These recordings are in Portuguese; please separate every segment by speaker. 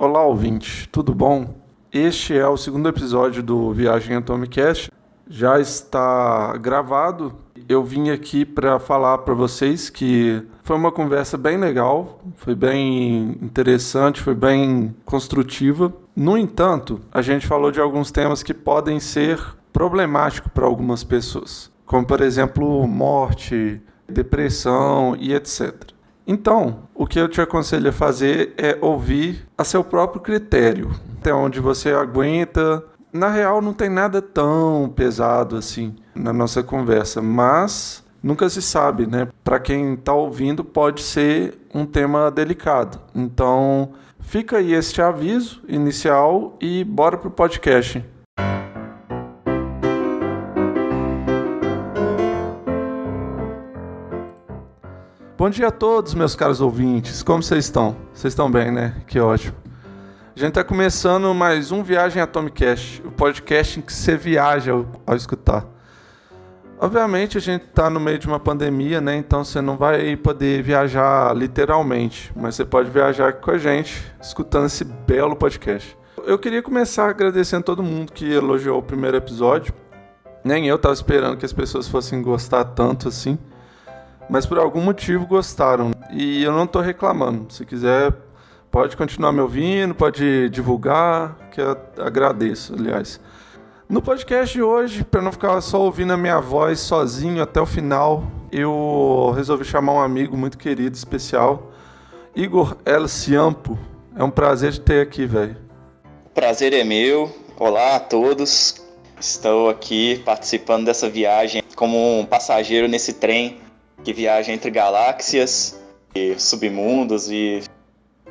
Speaker 1: Olá, ouvinte, tudo bom? Este é o segundo episódio do Viagem Atomicast. Já está gravado. Eu vim aqui para falar para vocês que foi uma conversa bem legal, foi bem interessante, foi bem construtiva. No entanto, a gente falou de alguns temas que podem ser problemáticos para algumas pessoas, como por exemplo morte, depressão e etc. Então, o que eu te aconselho a fazer é ouvir a seu próprio critério, até onde você aguenta. Na real, não tem nada tão pesado assim na nossa conversa, mas nunca se sabe, né? Para quem está ouvindo, pode ser um tema delicado. Então, fica aí este aviso inicial e bora pro podcast. Bom dia a todos, meus caros ouvintes. Como vocês estão? Vocês estão bem, né? Que ótimo. A gente está começando mais um Viagem Atomicast, o podcast em que você viaja ao escutar. Obviamente, a gente está no meio de uma pandemia, né? Então você não vai poder viajar literalmente, mas você pode viajar com a gente, escutando esse belo podcast. Eu queria começar agradecendo a todo mundo que elogiou o primeiro episódio. Nem eu estava esperando que as pessoas fossem gostar tanto assim. Mas por algum motivo gostaram. E eu não estou reclamando. Se quiser, pode continuar me ouvindo, pode divulgar, que eu agradeço, aliás. No podcast de hoje, para não ficar só ouvindo a minha voz sozinho até o final, eu resolvi chamar um amigo muito querido, especial, Igor El Ciampo. É um prazer te ter aqui, velho.
Speaker 2: O prazer é meu. Olá a todos. Estou aqui participando dessa viagem como um passageiro nesse trem que viaja entre galáxias e submundos e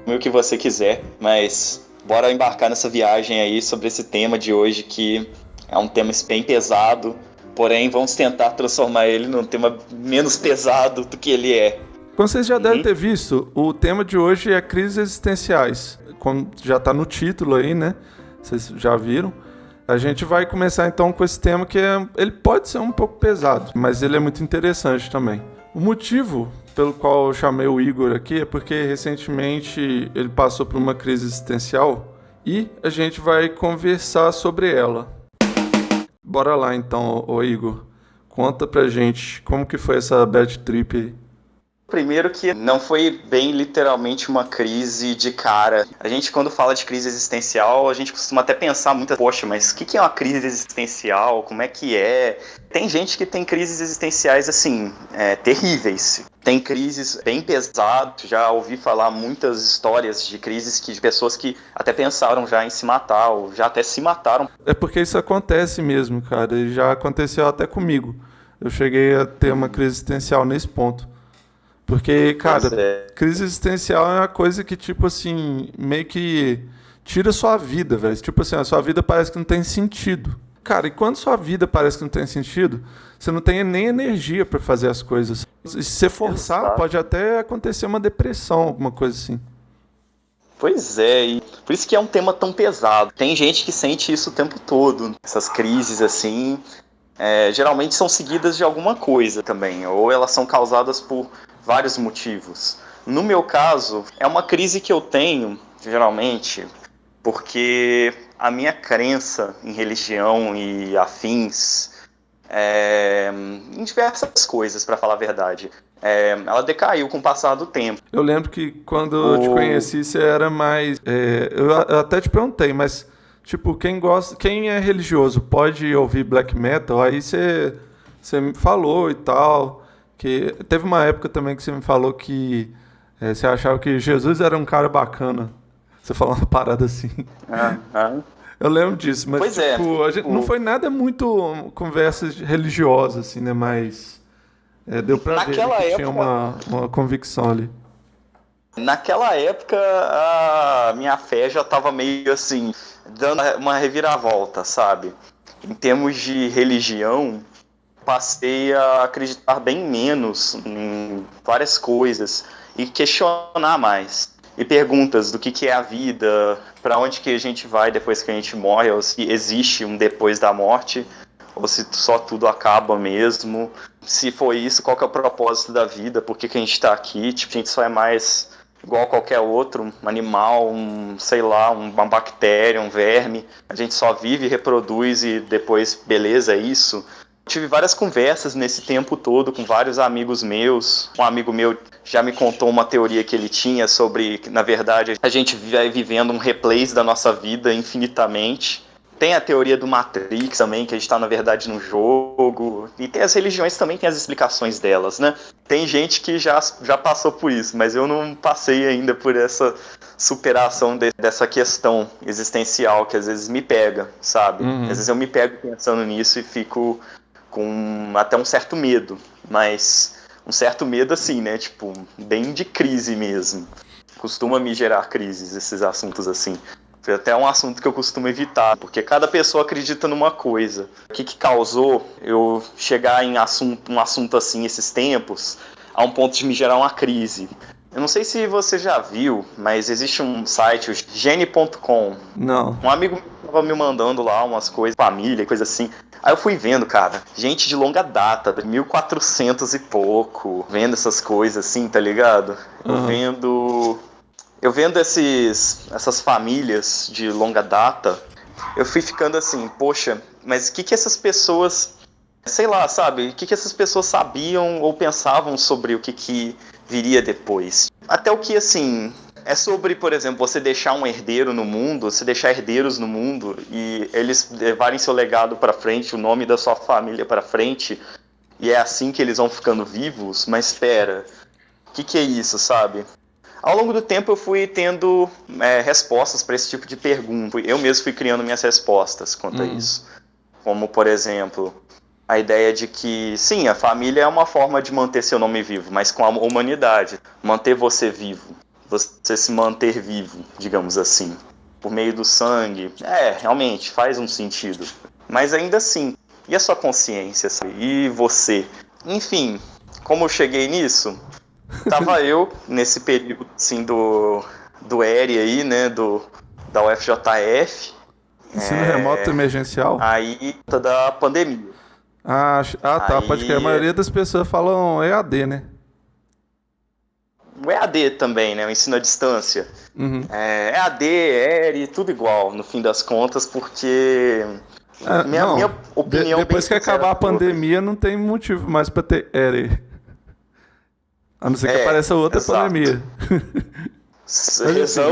Speaker 2: o que você quiser, mas bora embarcar nessa viagem aí sobre esse tema de hoje, que é um tema bem pesado, porém vamos tentar transformar ele num tema menos pesado do que ele é.
Speaker 1: Como vocês já devem ter visto, o tema de hoje é crises existenciais, como já está no título aí, né? Vocês já viram. A gente vai começar então com esse tema que ele pode ser um pouco pesado, mas ele é muito interessante também. O motivo pelo qual eu chamei o Igor aqui é porque recentemente ele passou por uma crise existencial e a gente vai conversar sobre ela. Bora lá então, ô Igor. Conta pra gente como que foi essa bad trip aí.
Speaker 2: Primeiro que não foi bem literalmente uma crise de cara. A gente, quando fala de crise existencial, a gente costuma até pensar muito, poxa, mas o que é uma crise existencial? Como é que é? Tem gente que tem crises existenciais, assim, terríveis. Tem crises bem pesadas. Já ouvi falar muitas histórias de crises de pessoas que até pensaram já em se matar, ou já até se mataram.
Speaker 1: É porque isso acontece mesmo, cara. E já aconteceu até comigo. Eu cheguei a ter uma crise existencial nesse ponto. Porque, cara, crise existencial é uma coisa que, tipo assim, meio que tira sua vida, velho. Tipo assim, a sua vida parece que não tem sentido. Cara, e quando sua vida parece que não tem sentido, você não tem nem energia pra fazer as coisas. E se você forçar, pode até acontecer uma depressão, alguma coisa assim.
Speaker 2: Pois é, e por isso que é um tema tão pesado. Tem gente que sente isso o tempo todo. Essas crises, assim, geralmente são seguidas de alguma coisa também. Ou elas são causadas por vários motivos. No meu caso, é uma crise que eu tenho, geralmente, porque a minha crença em religião e afins, em diversas coisas, para falar a verdade, ela decaiu com o passar do tempo.
Speaker 1: Eu lembro que quando eu te conheci, você era mais... eu até te perguntei, mas, tipo, quem é religioso pode ouvir black metal? Aí você me falou e tal... Que teve uma época também que você me falou que você achava que Jesus era um cara bacana. Você falou uma parada assim. Eu lembro disso, mas tipo, a gente, não foi nada muito conversa religiosa, assim, né? Mas deu pra ver que tinha uma convicção ali.
Speaker 2: Naquela época, a minha fé já estava meio assim, dando uma reviravolta, sabe? Em termos de religião, passei a acreditar bem menos em várias coisas e questionar mais. E perguntas do que é a vida, para onde que a gente vai depois que a gente morre, ou se existe um depois da morte, ou se só tudo acaba mesmo. Se foi isso, qual que é o propósito da vida, por que a gente está aqui, tipo, a gente só é mais igual qualquer outro, um animal, sei lá, uma bactéria, um verme. A gente só vive, reproduz e depois, beleza, é isso. Tive várias conversas nesse tempo todo com vários amigos meus. Um amigo meu já me contou uma teoria que ele tinha sobre que, na verdade, a gente vai vivendo um replays da nossa vida infinitamente. Tem a teoria do Matrix também, que a gente está, na verdade, no jogo. E tem as religiões também, tem as explicações delas, né? Tem gente que já passou por isso, mas eu não passei ainda por essa superação dessa questão existencial que às vezes me pega, sabe? Às vezes eu me pego pensando nisso e fico com até um certo medo, mas um certo medo assim, né? Tipo, bem de crise mesmo. Costuma me gerar crises, esses assuntos assim. Foi até um assunto que eu costumo evitar, porque cada pessoa acredita numa coisa. O que causou eu chegar em um assunto assim esses tempos, a um ponto de me gerar uma crise? Eu não sei se você já viu, mas existe um site, o gene.com.
Speaker 1: Não.
Speaker 2: Um amigo estava me mandando lá umas coisas, família, coisa assim. Aí eu fui vendo, cara, gente de longa data, 1400 e pouco, vendo essas coisas assim, tá ligado? Eu vendo essas famílias de longa data, eu fui ficando assim, poxa, mas o que essas pessoas, sei lá, sabe, o que essas pessoas sabiam ou pensavam sobre o que viria depois? Até o que, assim, é sobre, por exemplo, você deixar um herdeiro no mundo, você deixar herdeiros no mundo e eles levarem seu legado pra frente, o nome da sua família pra frente, e é assim que eles vão ficando vivos, mas espera, o que é isso, sabe? Ao longo do tempo eu fui tendo respostas para esse tipo de pergunta. Eu mesmo fui criando minhas respostas quanto a isso. Como, por exemplo, a ideia de que, sim, a família é uma forma de manter seu nome vivo, mas com a humanidade. Manter você vivo. Você se manter vivo, digamos assim. Por meio do sangue. Realmente, faz um sentido. Mas ainda assim, e a sua consciência, sabe? E você? Enfim, como eu cheguei nisso? Tava eu, nesse período, assim, do ERI aí, né, da UFJF.
Speaker 1: Ensino remoto emergencial?
Speaker 2: Aí, da pandemia.
Speaker 1: Tá, pode crer. A maioria das pessoas falam EAD, né?
Speaker 2: O EAD também, né, o ensino à distância. EAD, ERI, tudo igual, no fim das contas, porque... minha opinião
Speaker 1: depois que acabar a pandemia, não tem motivo mais pra ter ERI. A não ser que apareça outra pandemia.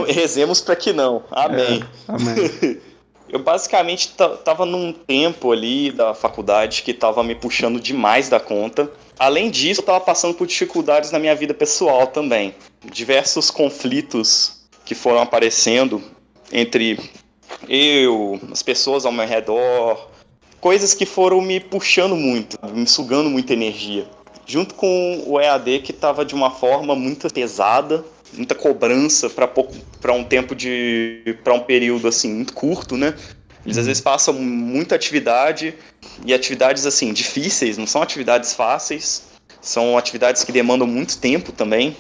Speaker 2: Rezemos para que não. Amém.
Speaker 1: Amém.
Speaker 2: Eu basicamente tava num tempo ali da faculdade que tava me puxando demais da conta. Além disso, eu tava passando por dificuldades na minha vida pessoal também. Diversos conflitos que foram aparecendo entre as pessoas ao meu redor. Coisas que foram me puxando muito, me sugando muita energia. Junto com o EAD, que estava de uma forma muito pesada, muita cobrança para um tempo para um período assim muito curto, né? Eles às vezes passam muita atividade e atividades assim difíceis, não são atividades fáceis, são atividades que demandam muito tempo também.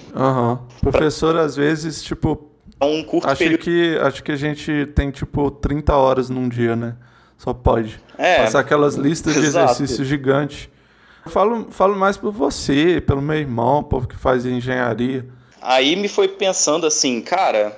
Speaker 1: Professor às vezes tipo
Speaker 2: um curto período.
Speaker 1: Acho que a gente tem tipo 30 horas num dia, né? Só pode passar aquelas listas de exercício gigantes. Falo mais por você, pelo meu irmão, povo que faz engenharia.
Speaker 2: Aí me foi pensando assim, cara,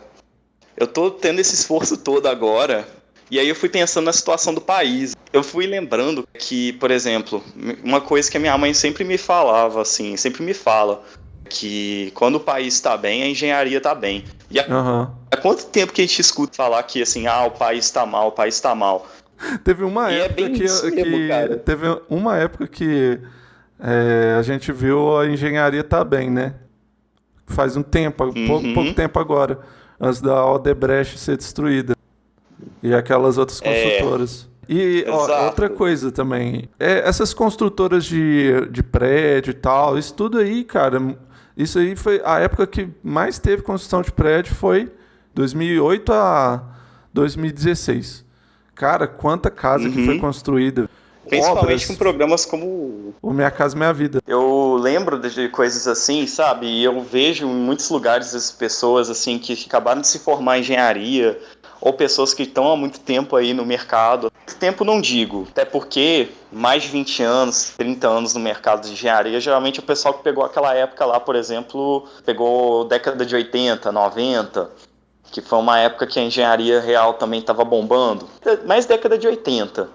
Speaker 2: eu tô tendo esse esforço todo agora, e aí eu fui pensando na situação do país. Eu fui lembrando que, por exemplo, uma coisa que a minha mãe sempre me falava, assim, sempre me fala, que quando o país está bem, a engenharia está bem. E há quanto tempo que a gente escuta falar que, assim, o país está mal, o país está mal?
Speaker 1: Teve uma época que a gente viu a engenharia tá bem, né? Faz um tempo, pouco tempo agora, antes da Odebrecht ser destruída. E aquelas outras construtoras. E outra coisa também, essas construtoras de prédio e tal, isso tudo aí, cara, isso aí foi a época que mais teve construção de prédio, foi 2008 a 2016. Cara, quanta casa que foi construída.
Speaker 2: Principalmente com programas como
Speaker 1: o Minha Casa Minha Vida.
Speaker 2: Eu lembro de coisas assim, sabe? E eu vejo em muitos lugares as pessoas assim que acabaram de se formar em engenharia ou pessoas que estão há muito tempo aí no mercado. Tempo não digo, até porque mais de 20 anos, 30 anos no mercado de engenharia, geralmente é o pessoal que pegou aquela época lá, por exemplo, pegou década de 80, 90, que foi uma época que a engenharia real também estava bombando. Mais década de 80,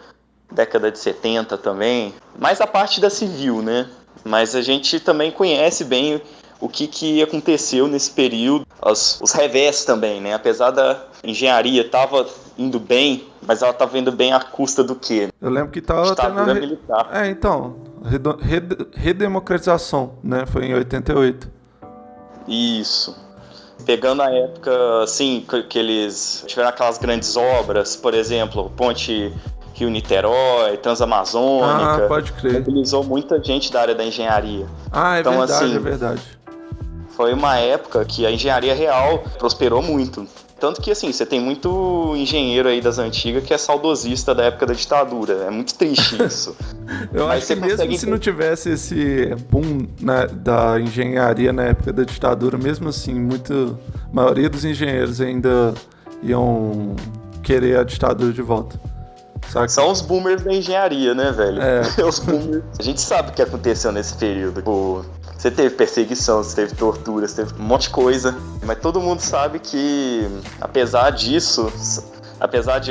Speaker 2: década de 70 também, mais a parte da civil, né? Mas a gente também conhece bem o que aconteceu nesse período, os revés também, né? Apesar da engenharia estava indo bem, mas ela estava indo bem à custa do quê?
Speaker 1: Eu lembro que estava
Speaker 2: ditadura militar.
Speaker 1: Então, redemocratização, né? Foi em 88.
Speaker 2: Isso. Pegando a época, assim, que eles tiveram aquelas grandes obras, por exemplo, Ponte Rio-Niterói, Transamazônica.
Speaker 1: Pode crer.
Speaker 2: Mobilizou muita gente da área da engenharia.
Speaker 1: É
Speaker 2: então,
Speaker 1: verdade,
Speaker 2: assim,
Speaker 1: é verdade.
Speaker 2: Foi uma época que a engenharia real prosperou muito. Tanto que, assim, você tem muito engenheiro aí das antigas que é saudosista da época da ditadura. É muito triste isso.
Speaker 1: Eu acho que mesmo se não tivesse esse boom, né, da engenharia na época da ditadura, mesmo assim, a maioria dos engenheiros ainda iam querer a ditadura de volta. Saca?
Speaker 2: São os boomers da engenharia, né, velho?
Speaker 1: É.
Speaker 2: Os boomers. A gente sabe o que aconteceu nesse período. Tipo, você teve perseguição, você teve tortura, você teve um monte de coisa. Mas todo mundo sabe que, apesar disso,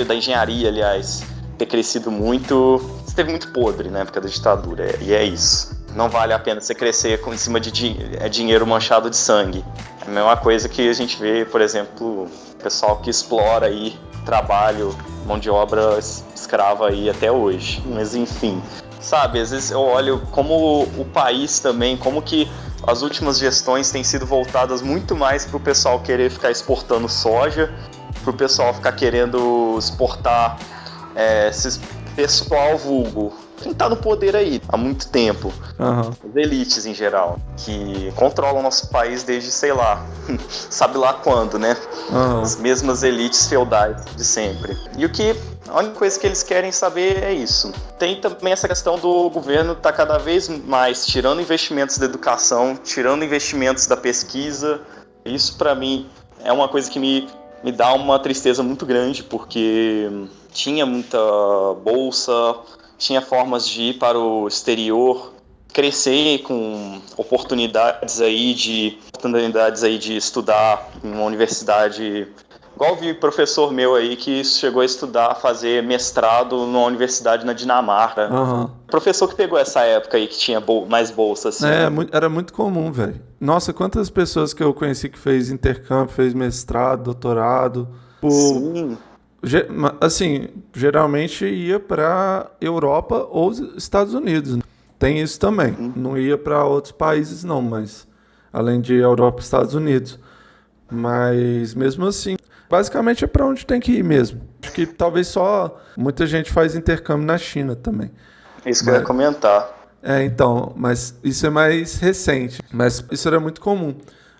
Speaker 2: da engenharia, aliás, ter crescido muito, você teve muito podre na época da ditadura. E é isso. Não vale a pena você crescer em cima de dinheiro manchado de sangue. É a mesma coisa que a gente vê, por exemplo, o pessoal que explora aí trabalho, mão de obra escrava aí até hoje. Mas enfim, sabe, às vezes eu olho como o país também, como que as últimas gestões têm sido voltadas muito mais para o pessoal querer ficar exportando soja, para o pessoal ficar querendo exportar esses pessoal vulgo. Quem tá no poder aí há muito tempo, as elites em geral, que controlam o nosso país desde, sei lá, sabe lá quando, né? As mesmas elites feudais de sempre. E a única coisa que eles querem saber é isso. Tem também essa questão do governo tá cada vez mais tirando investimentos da educação, tirando investimentos da pesquisa. Isso pra mim é uma coisa que me dá uma tristeza muito grande, porque tinha muita bolsa, tinha formas de ir para o exterior, crescer com oportunidades aí de estudar em uma universidade. Igual vi professor meu aí que chegou a estudar, fazer mestrado numa universidade na Dinamarca. Professor que pegou essa época aí que tinha mais bolsa, assim.
Speaker 1: Era muito comum, velho. Nossa, quantas pessoas que eu conheci que fez intercâmbio, fez mestrado, doutorado.
Speaker 2: Sim.
Speaker 1: Assim, geralmente ia para Europa ou Estados Unidos. Tem isso também. Não ia para outros países, não, mas além de Europa e Estados Unidos. Mas mesmo assim, basicamente é para onde tem que ir mesmo. Acho que talvez só muita gente faz intercâmbio na China também.
Speaker 2: Isso que eu ia comentar.
Speaker 1: Então, mas isso é mais recente. Mas isso era muito comum.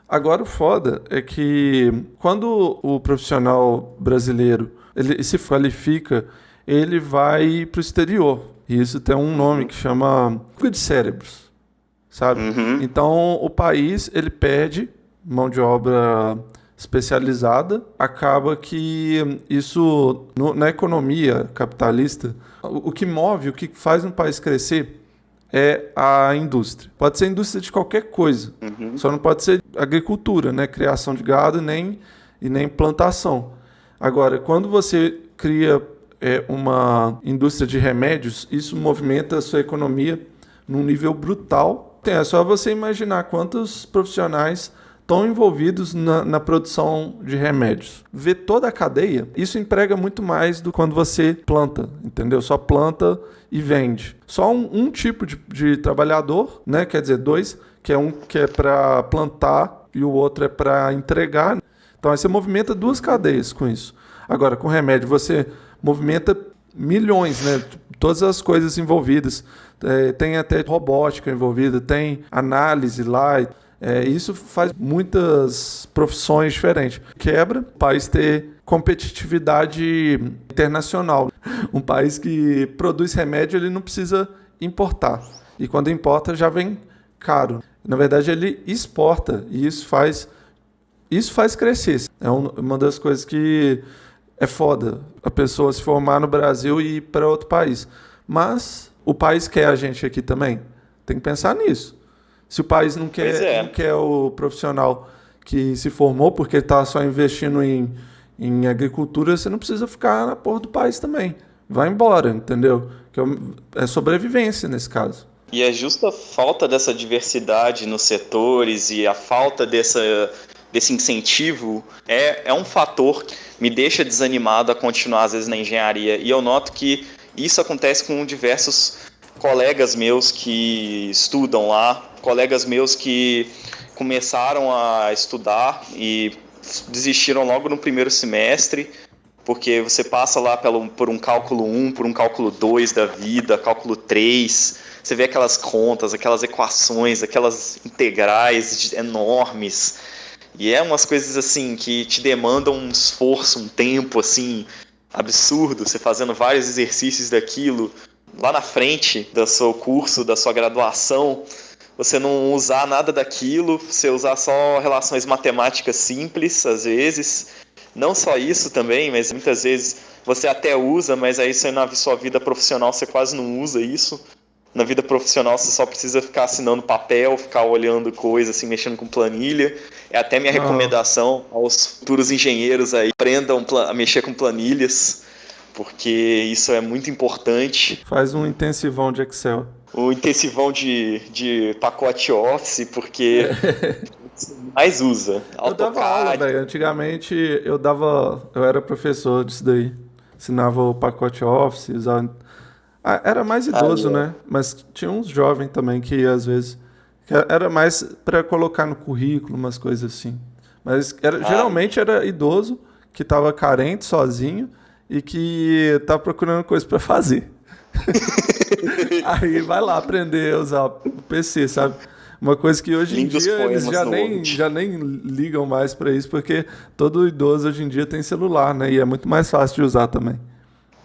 Speaker 1: Agora o foda é que quando o profissional brasileiro ele se qualifica, ele vai para o exterior. E isso tem um nome que chama fuga de cérebros, sabe? Então o país ele perde mão de obra especializada, acaba que isso na economia capitalista, o que move, o que faz um país crescer é a indústria. Pode ser indústria de qualquer coisa, só não pode ser agricultura, né? Criação de gado e nem plantação. Agora, quando você cria uma indústria de remédios, isso movimenta a sua economia num nível brutal. É só você imaginar quantos profissionais estão envolvidos na produção de remédios. Ver toda a cadeia, isso emprega muito mais do que quando você planta, entendeu? Só planta e vende. Só um tipo de trabalhador, né? Quer dizer, dois, que é para plantar e o outro é para entregar. Então, aí você movimenta duas cadeias com isso. Agora, com remédio, você movimenta milhões, né? Todas as coisas envolvidas. Tem até robótica envolvida, tem análise lá. Isso faz muitas profissões diferentes. Quebra o país ter competitividade internacional. Um país que produz remédio, ele não precisa importar. E quando importa, já vem caro. Na verdade, ele exporta. E isso faz crescer. É uma das coisas que é foda a pessoa se formar no Brasil e ir para outro país. Mas o país quer a gente aqui também. Tem que pensar nisso. Se o país não quer o profissional que se formou porque está só investindo em agricultura, você não precisa ficar na porra do país também. Vai embora, entendeu? É sobrevivência nesse caso.
Speaker 2: E é justa a falta dessa diversidade nos setores e a falta desse incentivo é um fator que me deixa desanimado a continuar, às vezes, na engenharia. E eu noto que isso acontece com diversos colegas meus que estudam lá, colegas meus que começaram a estudar e desistiram logo no primeiro semestre, porque você passa lá por um cálculo 1, por um cálculo 2 da vida, cálculo 3, você vê aquelas contas, aquelas equações, aquelas integrais enormes, e é umas coisas assim que te demandam um esforço, um tempo assim absurdo, você fazendo vários exercícios daquilo. Lá na frente do seu curso, da sua graduação, você não usar nada daquilo, você usar só relações matemáticas simples, às vezes. Não só isso também, mas muitas vezes você até usa, mas aí na sua vida profissional você quase não usa isso. Na vida profissional você só precisa ficar assinando papel, ficar olhando coisas, assim, mexendo com planilha. É até minha recomendação aos futuros engenheiros aí, aprendam a mexer com planilhas, porque isso é muito importante.
Speaker 1: Faz um intensivão de Excel.
Speaker 2: Um intensivão de pacote Office, porque mais usa.
Speaker 1: Eu dava aula, velho. Antigamente eu era professor disso daí. Ensinava o pacote Office, usava... era mais idoso, né? Mas tinha uns jovens também que às vezes... Era mais para colocar no currículo, umas coisas assim. Mas geralmente era idoso que tava carente, sozinho, e que tá procurando coisa para fazer. Aí vai lá aprender a usar o PC, sabe? Uma coisa que hoje em dia eles já nem ligam mais para isso, porque todo idoso hoje em dia tem celular, né? E é muito mais fácil de usar também.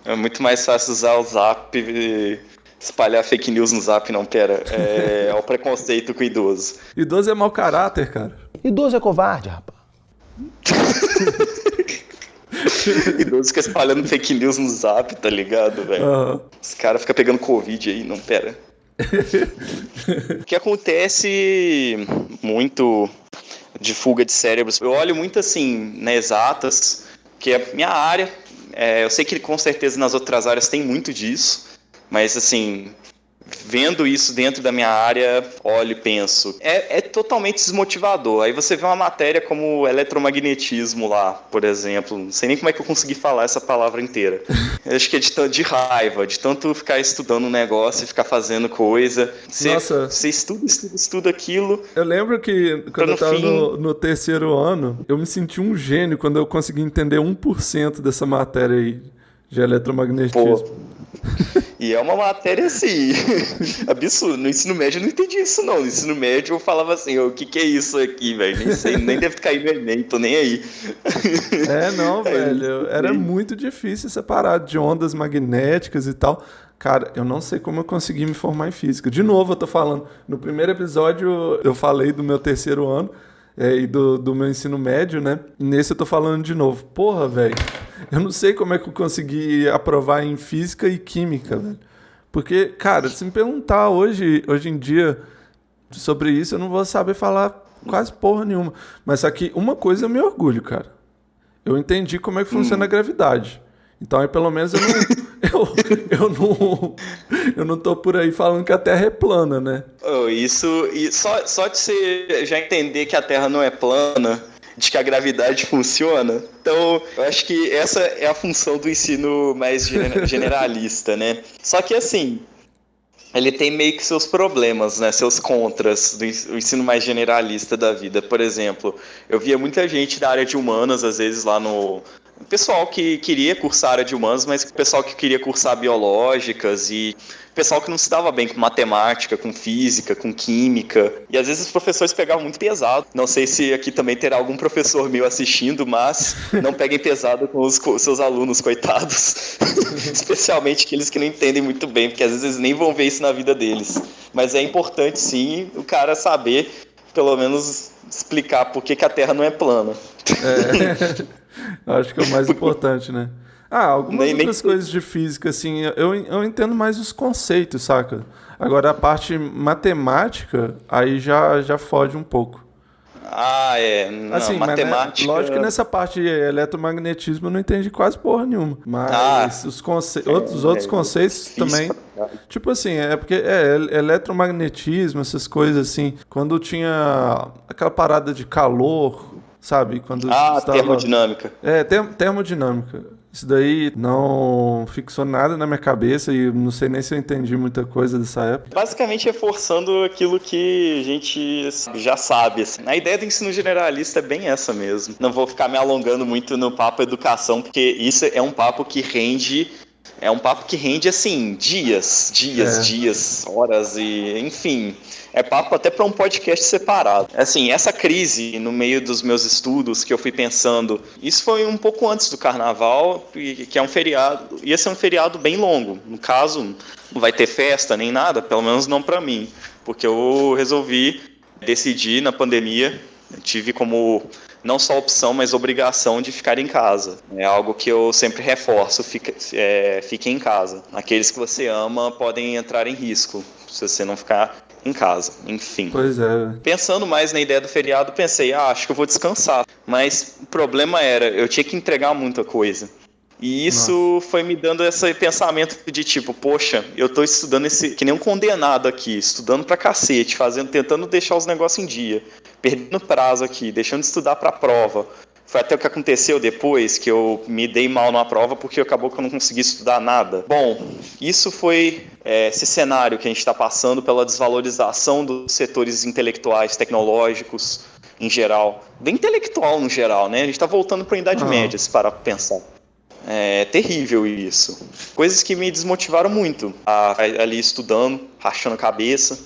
Speaker 2: É muito mais fácil usar o Zap e espalhar fake news no Zap, não, pera. É o preconceito com idoso.
Speaker 1: Idoso é mau caráter, cara.
Speaker 3: Idoso é covarde, rapaz.
Speaker 2: Idoso fica espalhando fake news no Zap, tá ligado, velho? Uhum. Os caras ficam pegando Covid aí, não, pera. O que acontece muito de fuga de cérebros, eu olho muito assim, na exatas, que é minha área. Eu sei que com certeza nas outras áreas tem muito disso, mas assim, vendo isso dentro da minha área, olho e penso, é totalmente desmotivador. Aí você vê uma matéria como eletromagnetismo lá, por exemplo, não sei nem como é que eu consegui falar essa palavra inteira. Eu acho que é de raiva, de tanto ficar estudando um negócio e ficar fazendo coisa. Você estuda aquilo.
Speaker 1: Eu lembro que quando eu estava no terceiro ano, eu me senti um gênio quando eu consegui entender 1% dessa matéria aí de eletromagnetismo.
Speaker 2: Pô. E é uma matéria assim, absurdo. No ensino médio eu não entendi isso não. No ensino médio eu falava assim, o que é isso aqui, velho? Nem sei, nem deve cair no Enem, tô nem aí.
Speaker 1: Não, velho, era muito difícil separar de ondas magnéticas e tal. Cara, eu não sei como eu consegui me formar em física. De novo, eu tô falando, no primeiro episódio eu falei do meu terceiro ano e do meu ensino médio, né? Nesse eu tô falando de novo. Porra, velho. Eu não sei como é que eu consegui aprovar em física e química, velho. Porque, cara, se me perguntar hoje em dia sobre isso, eu não vou saber falar quase porra nenhuma. Mas aqui, uma coisa eu me orgulho, cara. Eu entendi como é que funciona a gravidade. Então, aí, pelo menos, eu não tô por aí falando que a Terra é plana, né?
Speaker 2: Só de você já entender que a Terra não é plana, de que a gravidade funciona. Então, eu acho que essa é a função do ensino mais generalista, né? Só que, assim, ele tem meio que seus problemas, né? Seus contras do ensino mais generalista da vida. Por exemplo, eu via muita gente da área de humanas, às vezes, lá no... pessoal que queria cursar área de humanas, mas pessoal que queria cursar biológicas e pessoal que não se dava bem com matemática, com física, com química. E às vezes os professores pegavam muito pesado. Não sei se aqui também terá algum professor meu assistindo, mas não peguem pesado com os seus alunos, coitados. Especialmente aqueles que não entendem muito bem, porque às vezes eles nem vão ver isso na vida deles. Mas é importante, sim, o cara saber, pelo menos, explicar por que a Terra não é plana.
Speaker 1: Acho que é o mais importante, né? Algumas
Speaker 2: Nem
Speaker 1: outras coisas de física, assim, eu entendo mais os conceitos, saca? Agora a parte matemática, aí já fode um pouco.
Speaker 2: Não,
Speaker 1: Assim, mas né,
Speaker 2: matemática.
Speaker 1: lógico que nessa parte de eletromagnetismo eu não entendi quase porra nenhuma.
Speaker 2: Ah,
Speaker 1: Mas os outros conceitos
Speaker 2: difícil
Speaker 1: também.
Speaker 2: pra caralho.
Speaker 1: Tipo assim, é porque eletromagnetismo, essas coisas assim. Quando tinha aquela parada de calor, sabe? Quando estava.
Speaker 2: Termodinâmica.
Speaker 1: Termodinâmica. Isso daí não fixou nada na minha cabeça e não sei nem se eu entendi muita coisa dessa época.
Speaker 2: Basicamente reforçando aquilo que a gente já sabe. Assim. A ideia do ensino generalista é bem essa mesmo. Não vou ficar me alongando muito no papo educação, porque isso é um papo que rende. É um papo que rende, assim, dias, horas e, enfim, é papo até para um podcast separado. Assim, essa crise no meio dos meus estudos que eu fui pensando, isso foi um pouco antes do carnaval, que é um feriado, ia ser um feriado bem longo. No caso, não vai ter festa nem nada, pelo menos não para mim, porque eu resolvi decidir na pandemia, tive como não só opção, mas obrigação de ficar em casa. É algo que eu sempre reforço, fique em casa. Aqueles que você ama podem entrar em risco, se você não ficar em casa, enfim.
Speaker 1: Pois é.
Speaker 2: Pensando mais na ideia do feriado, pensei, acho que eu vou descansar. Mas o problema era, eu tinha que entregar muita coisa. E isso foi me dando esse pensamento de tipo, poxa, eu tô estudando que nem um condenado aqui, estudando pra cacete, tentando deixar os negócios em dia, perdendo prazo aqui, deixando de estudar pra prova. Foi até o que aconteceu depois, que eu me dei mal numa prova porque acabou que eu não consegui estudar nada. Bom, isso foi esse cenário que a gente está passando pela desvalorização dos setores intelectuais, tecnológicos, em geral. Bem intelectual no geral, né? A gente está voltando para a Idade Média, se parar para pensar. É terrível isso. Coisas que me desmotivaram muito. Ali estudando, rachando a cabeça.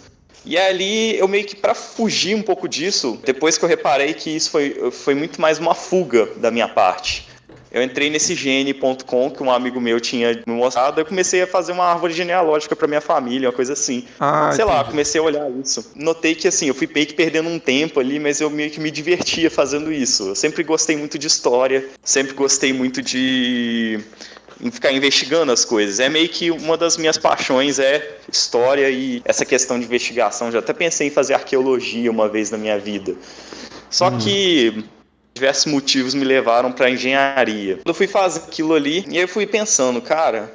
Speaker 2: E ali eu meio que, para fugir um pouco disso, depois que eu reparei que isso foi muito mais uma fuga da minha parte. Eu entrei nesse gene.com que um amigo meu tinha me mostrado, eu comecei a fazer uma árvore genealógica para minha família, uma coisa assim. Sei lá, comecei a olhar isso. Notei que assim, eu fui meio que perdendo um tempo ali, mas eu meio que me divertia fazendo isso. Eu sempre gostei muito de história, sempre gostei muito de ficar investigando as coisas. É meio que uma das minhas paixões é história e essa questão de investigação. Já até pensei em fazer arqueologia uma vez na minha vida. Só que diversos motivos me levaram para engenharia. Eu fui fazer aquilo ali e aí eu fui pensando, cara,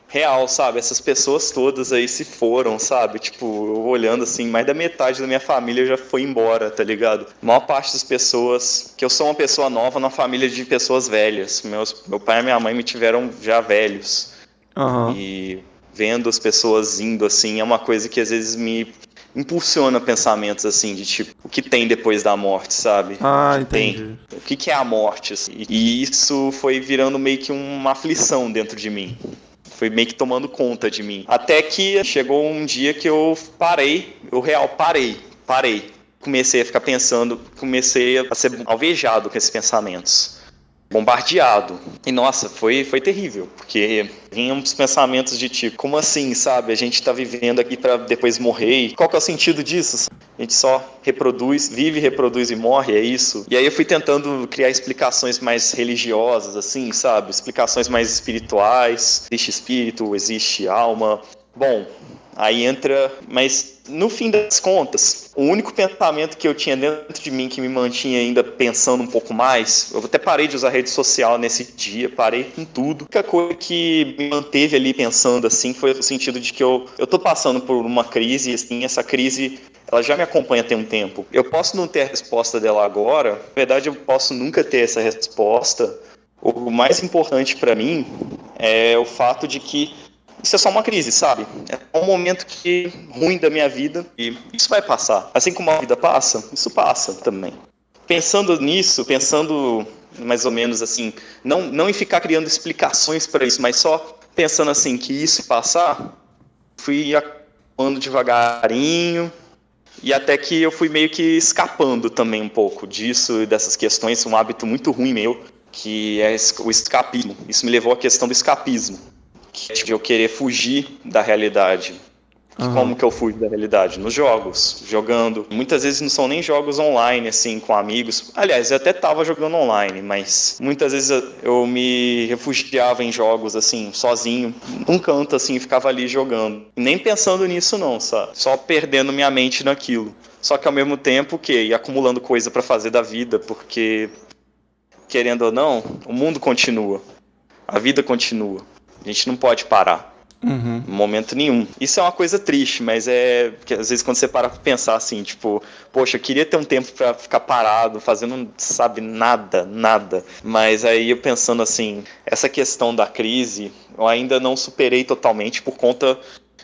Speaker 2: real, sabe? Essas pessoas todas aí se foram, sabe? Tipo, eu olhando assim, mais da metade da minha família já foi embora, tá ligado? A maior parte das pessoas, que eu sou uma pessoa nova numa família de pessoas velhas. Meu pai e minha mãe me tiveram já velhos. E vendo as pessoas indo assim, é uma coisa que às vezes me impulsiona pensamentos assim, de tipo, o que tem depois da morte, sabe?
Speaker 1: Entendi.
Speaker 2: O que é a morte? Assim? E isso foi virando meio que uma aflição dentro de mim. Foi meio que tomando conta de mim. Até que chegou um dia que eu parei. Comecei a ficar pensando, comecei a ser alvejado com esses pensamentos. Bombardeado. E nossa, foi terrível, porque vinham uns pensamentos de tipo, como assim, sabe? A gente tá vivendo aqui pra depois morrer. E qual que é o sentido disso? A gente só vive, reproduz e morre, é isso? E aí eu fui tentando criar explicações mais religiosas, assim, sabe? Explicações mais espirituais. Existe espírito, existe alma. Bom, aí entra, mas no fim das contas, o único pensamento que eu tinha dentro de mim que me mantinha ainda pensando um pouco mais, eu até parei de usar rede social nesse dia, parei com tudo. A única coisa que me manteve ali pensando assim foi o sentido de que eu tô passando por uma crise, e assim, essa crise ela já me acompanha tem um tempo. Eu posso não ter a resposta dela agora, na verdade eu posso nunca ter essa resposta. O mais importante para mim é o fato de que isso é só uma crise, sabe? É um momento ruim da minha vida e isso vai passar. Assim como a vida passa, isso passa também. Pensando nisso, pensando mais ou menos assim, não em ficar criando explicações para isso, mas só pensando assim que isso passar, fui acabando devagarinho e até que eu fui meio que escapando também um pouco disso e dessas questões, um hábito muito ruim meu, que é o escapismo. Isso me levou à questão do escapismo. De eu querer fugir da realidade. Como que eu fujo da realidade? Nos jogos, jogando. Muitas vezes não são nem jogos online, assim, com amigos. Aliás, eu até tava jogando online, mas muitas vezes eu me refugiava em jogos, assim, sozinho, num canto, assim, ficava ali jogando. Nem pensando nisso, não, sabe? Só perdendo minha mente naquilo. Só que ao mesmo tempo que ia acumulando coisa pra fazer da vida, porque, querendo ou não, o mundo continua. A vida continua. A gente não pode parar.
Speaker 1: Uhum.
Speaker 2: Em momento nenhum. Isso é uma coisa triste, mas é que às vezes quando você para pra pensar assim, tipo, poxa, eu queria ter um tempo pra ficar parado, fazendo, sabe, nada. Mas aí eu pensando assim, essa questão da crise, eu ainda não superei totalmente por conta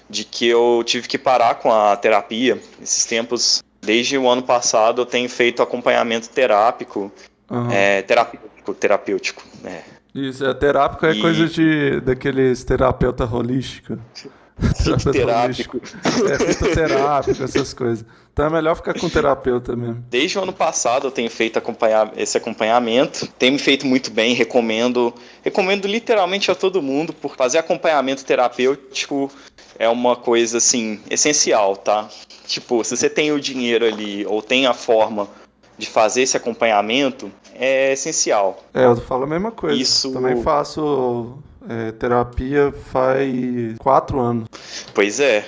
Speaker 2: de que eu tive que parar com a terapia. Esses tempos, desde o ano passado, eu tenho feito acompanhamento terápico, terapêutico, né?
Speaker 1: Isso, terápico é coisa daqueles terapeuta holístico.
Speaker 2: Fitoterápico.
Speaker 1: Fitoterápico, essas coisas. Então é melhor ficar com terapeuta mesmo.
Speaker 2: Desde o ano passado eu tenho feito esse acompanhamento. Tem me feito muito bem, recomendo literalmente a todo mundo, porque fazer acompanhamento terapêutico é uma coisa, assim, essencial, tá? Tipo, se você tem o dinheiro ali, ou tem a forma de fazer esse acompanhamento, é essencial.
Speaker 1: Eu falo a mesma coisa.
Speaker 2: Isso...
Speaker 1: Também faço terapia faz 4 anos.
Speaker 2: Pois é.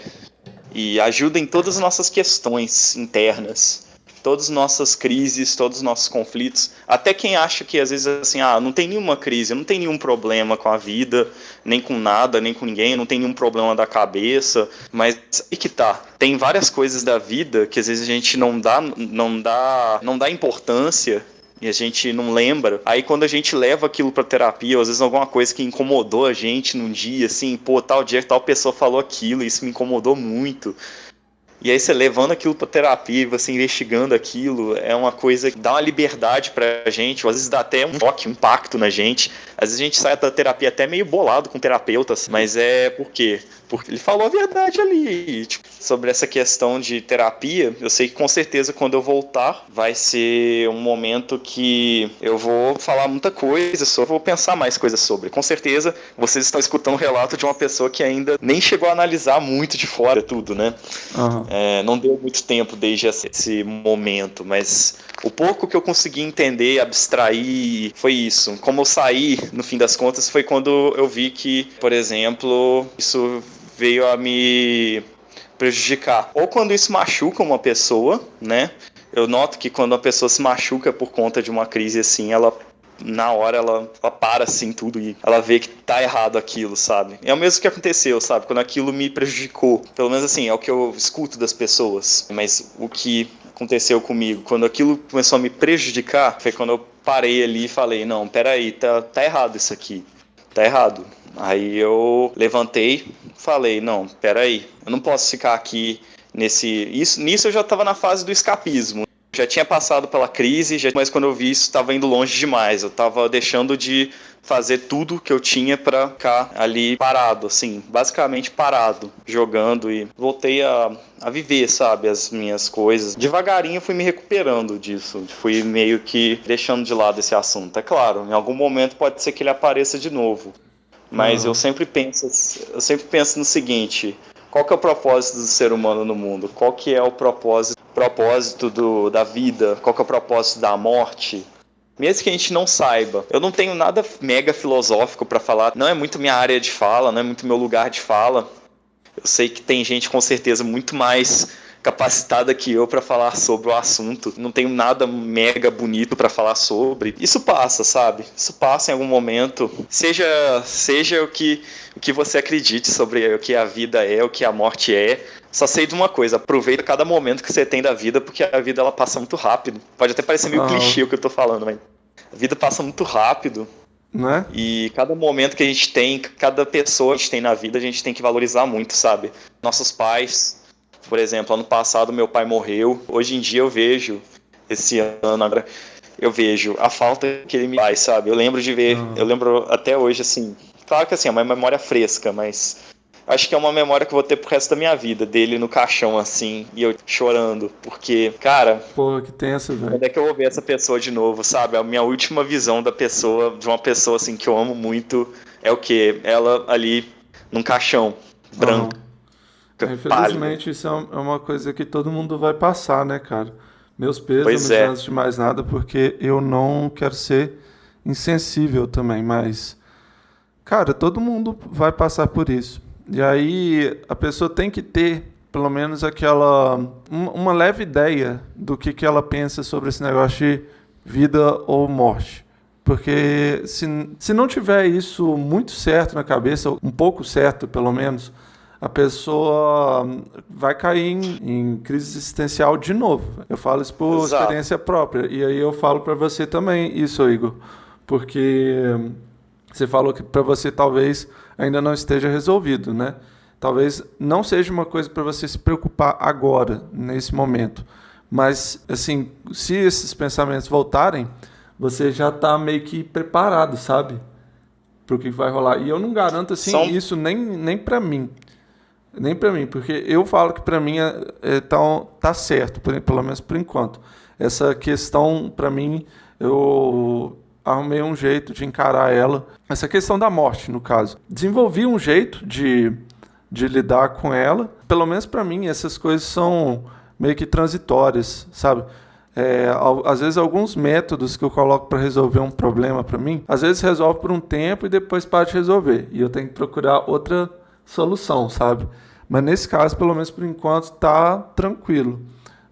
Speaker 2: E ajuda em todas as nossas questões internas, todas as nossas crises, todos os nossos conflitos. Até quem acha que às vezes assim, não tem nenhuma crise, não tem nenhum problema com a vida, nem com nada, nem com ninguém, não tem nenhum problema da cabeça, mas e que tá? Tem várias coisas da vida que às vezes a gente não dá importância. E a gente não lembra. Aí quando a gente leva aquilo pra terapia, ou às vezes alguma coisa que incomodou a gente num dia, assim, pô, tal dia tal pessoa falou aquilo, e isso me incomodou muito. E aí você levando aquilo pra terapia, você investigando aquilo, é uma coisa que dá uma liberdade pra gente, ou às vezes dá até um choque, um impacto na gente. Às vezes a gente sai da terapia até meio bolado com o terapeuta, assim, mas é por quê? Porque ele falou a verdade ali. Tipo, sobre essa questão de terapia, eu sei que com certeza quando eu voltar vai ser um momento que eu vou falar muita coisa sobre, vou pensar mais coisas sobre. Com certeza vocês estão escutando um relato de uma pessoa que ainda nem chegou a analisar muito de fora tudo, né?
Speaker 1: Uhum.
Speaker 2: Não deu muito tempo desde esse momento, mas o pouco que eu consegui entender, abstrair, foi isso. Como eu saí, no fim das contas, foi quando eu vi que, por exemplo, isso veio a me prejudicar. Ou quando isso machuca uma pessoa, né? Eu noto que quando uma pessoa se machuca por conta de uma crise assim, na hora ela para assim tudo e ela vê que tá errado aquilo, sabe? É o mesmo que aconteceu, sabe? Quando aquilo me prejudicou. Pelo menos assim, é o que eu escuto das pessoas. Mas o que aconteceu comigo, quando aquilo começou a me prejudicar, foi quando eu parei ali e falei, não, peraí, tá errado isso aqui. Tá errado. Aí eu levantei, falei, não, peraí, eu não posso ficar aqui nisso eu já tava na fase do escapismo. Já tinha passado pela crise, mas quando eu vi isso, estava indo longe demais. Eu estava deixando de fazer tudo que eu tinha para ficar ali parado, assim, basicamente parado, jogando, e voltei a viver, sabe, as minhas coisas. Devagarinho fui me recuperando disso, fui meio que deixando de lado esse assunto. É claro, em algum momento pode ser que ele apareça de novo, mas eu sempre penso no seguinte: qual que é o propósito do ser humano no mundo? Qual que é o propósito da vida? Qual que é o propósito da morte? Mesmo que a gente não saiba. Eu não tenho nada mega filosófico para falar. Não é muito minha área de fala, não é muito meu lugar de fala. Eu sei que tem gente com certeza muito mais capacitada que eu para falar sobre o assunto. Não tenho nada mega bonito para falar sobre. Isso passa, sabe? Isso passa em algum momento. Seja o que você acredite sobre o que a vida é, o que a morte é. Só sei de uma coisa: aproveita cada momento que você tem da vida, porque a vida ela passa muito rápido. Pode até parecer meio clichê o que eu tô falando, mas a vida passa muito rápido.
Speaker 1: Não é?
Speaker 2: E cada momento que a gente tem, cada pessoa que a gente tem na vida, a gente tem que valorizar muito, sabe? Nossos pais, por exemplo, ano passado meu pai morreu. Hoje em dia eu vejo, esse ano agora, eu vejo a falta que ele me faz, sabe? Eu lembro de ver, eu lembro até hoje, assim, claro que assim, é uma memória fresca, mas acho que é uma memória que eu vou ter pro resto da minha vida, dele no caixão, assim, e eu chorando, porque, cara...
Speaker 1: Pô, que tenso, velho.
Speaker 2: Quando é que eu vou ver essa pessoa de novo, sabe? A minha última visão de uma pessoa, assim, que eu amo muito, é o quê? Ela ali, num caixão branco. Fica pálido.
Speaker 1: Infelizmente, isso é uma coisa que todo mundo vai passar, né, cara? Meus pêsames
Speaker 2: Pois é.
Speaker 1: antes de mais nada, porque eu não quero ser insensível também, mas, cara, todo mundo vai passar por isso. E aí a pessoa tem que ter, pelo menos, uma leve ideia do que ela pensa sobre esse negócio de vida ou morte. Porque se não tiver isso muito certo na cabeça, um pouco certo pelo menos, a pessoa vai cair em crise existencial de novo. Eu falo isso por
Speaker 2: Exato.
Speaker 1: experiência própria. E aí eu falo para você também isso, Igor. Porque você falou que para você talvez ainda não esteja resolvido, né? Talvez não seja uma coisa para você se preocupar agora, nesse momento. Mas, assim, se esses pensamentos voltarem, você já está meio que preparado, sabe? Para o que vai rolar. E eu não garanto, assim, isso nem para mim. Nem para mim, porque eu falo que para mim tá certo, pelo menos por enquanto. Essa questão, para mim, eu arrumei um jeito de encarar ela. Essa questão da morte, no caso. Desenvolvi um jeito de lidar com ela. Pelo menos para mim, essas coisas são meio que transitórias, sabe? Às vezes alguns métodos que eu coloco para resolver um problema para mim, às vezes resolve por um tempo e depois para de resolver. E eu tenho que procurar outra solução, sabe? Mas nesse caso, pelo menos por enquanto, tá tranquilo.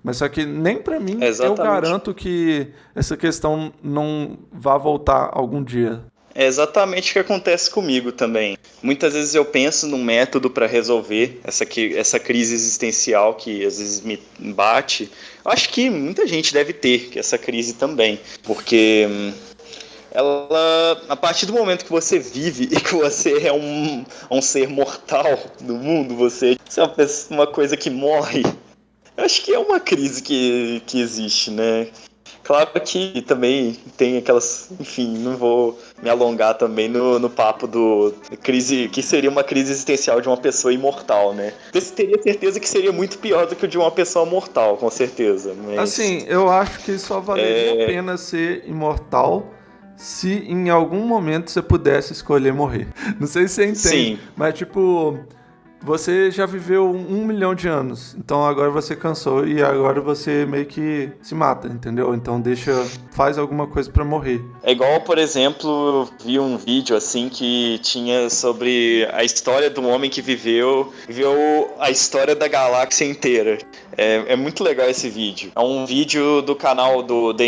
Speaker 1: Mas só que nem para mim eu garanto que essa questão não vá voltar algum dia.
Speaker 2: É exatamente o que acontece comigo também. Muitas vezes eu penso num método para resolver essa crise existencial que às vezes me bate. Eu acho que muita gente deve ter essa crise também, porque ela, a partir do momento que você vive e que você é um ser mortal do mundo, você é uma coisa que morre, eu acho que é uma crise que existe, né? Claro que também tem aquelas... Enfim, não vou me alongar também no papo do crise, que seria uma crise existencial de uma pessoa imortal, né? Eu teria certeza que seria muito pior do que o de uma pessoa mortal, com certeza. Mas...
Speaker 1: Assim, eu acho que só valeria a pena ser imortal se em algum momento você pudesse escolher morrer. Não sei se você entende, sim, mas tipo... Você já viveu 1 milhão de anos, então agora você cansou e agora você meio que se mata, entendeu? Então faz alguma coisa pra morrer.
Speaker 2: É igual, por exemplo, eu vi um vídeo assim que tinha sobre a história do homem que viveu a história da galáxia inteira. É muito legal esse vídeo. É um vídeo do canal do The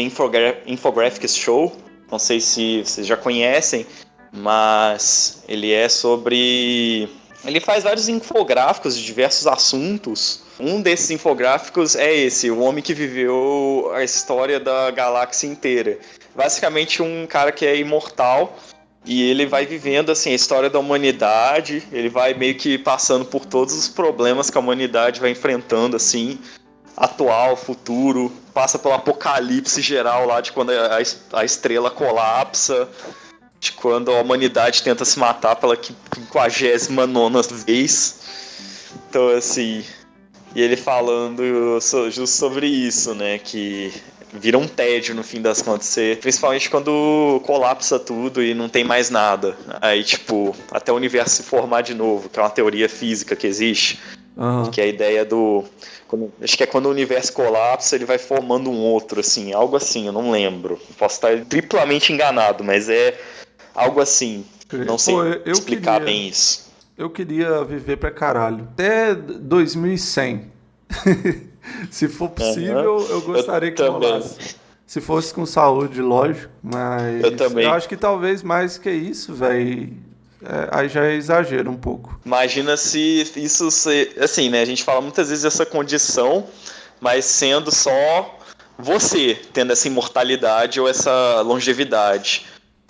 Speaker 2: Infographics Show, não sei se vocês já conhecem, mas ele é sobre... Ele faz vários infográficos de diversos assuntos. Um desses infográficos é esse, o homem que viveu a história da galáxia inteira. Basicamente um cara que é imortal e ele vai vivendo assim, a história da humanidade, ele vai meio que passando por todos os problemas que a humanidade vai enfrentando, assim, atual, futuro, passa pelo apocalipse geral lá de quando a estrela colapsa, de quando a humanidade tenta se matar pela 59ª vez. Então, assim... E ele falando justo sobre isso, né? Que vira um tédio no fim das contas. Principalmente quando colapsa tudo e não tem mais nada. Aí, tipo, até o universo se formar de novo, que é uma teoria física que existe. Uhum. Que é a ideia do... Acho que é quando o universo colapsa, ele vai formando um outro, assim. Algo assim, eu não lembro. Posso estar triplamente enganado, mas é... algo assim, não sei explicar bem isso.
Speaker 1: Eu queria viver pra caralho. Até 2100. Se for possível, eu gostaria que rolasse. Se fosse com saúde, lógico. Mas eu acho que talvez mais que isso, velho. Aí já é exagero um pouco.
Speaker 2: Imagina se isso... Assim, né? A gente fala muitas vezes dessa condição, mas sendo só você tendo essa imortalidade ou essa longevidade.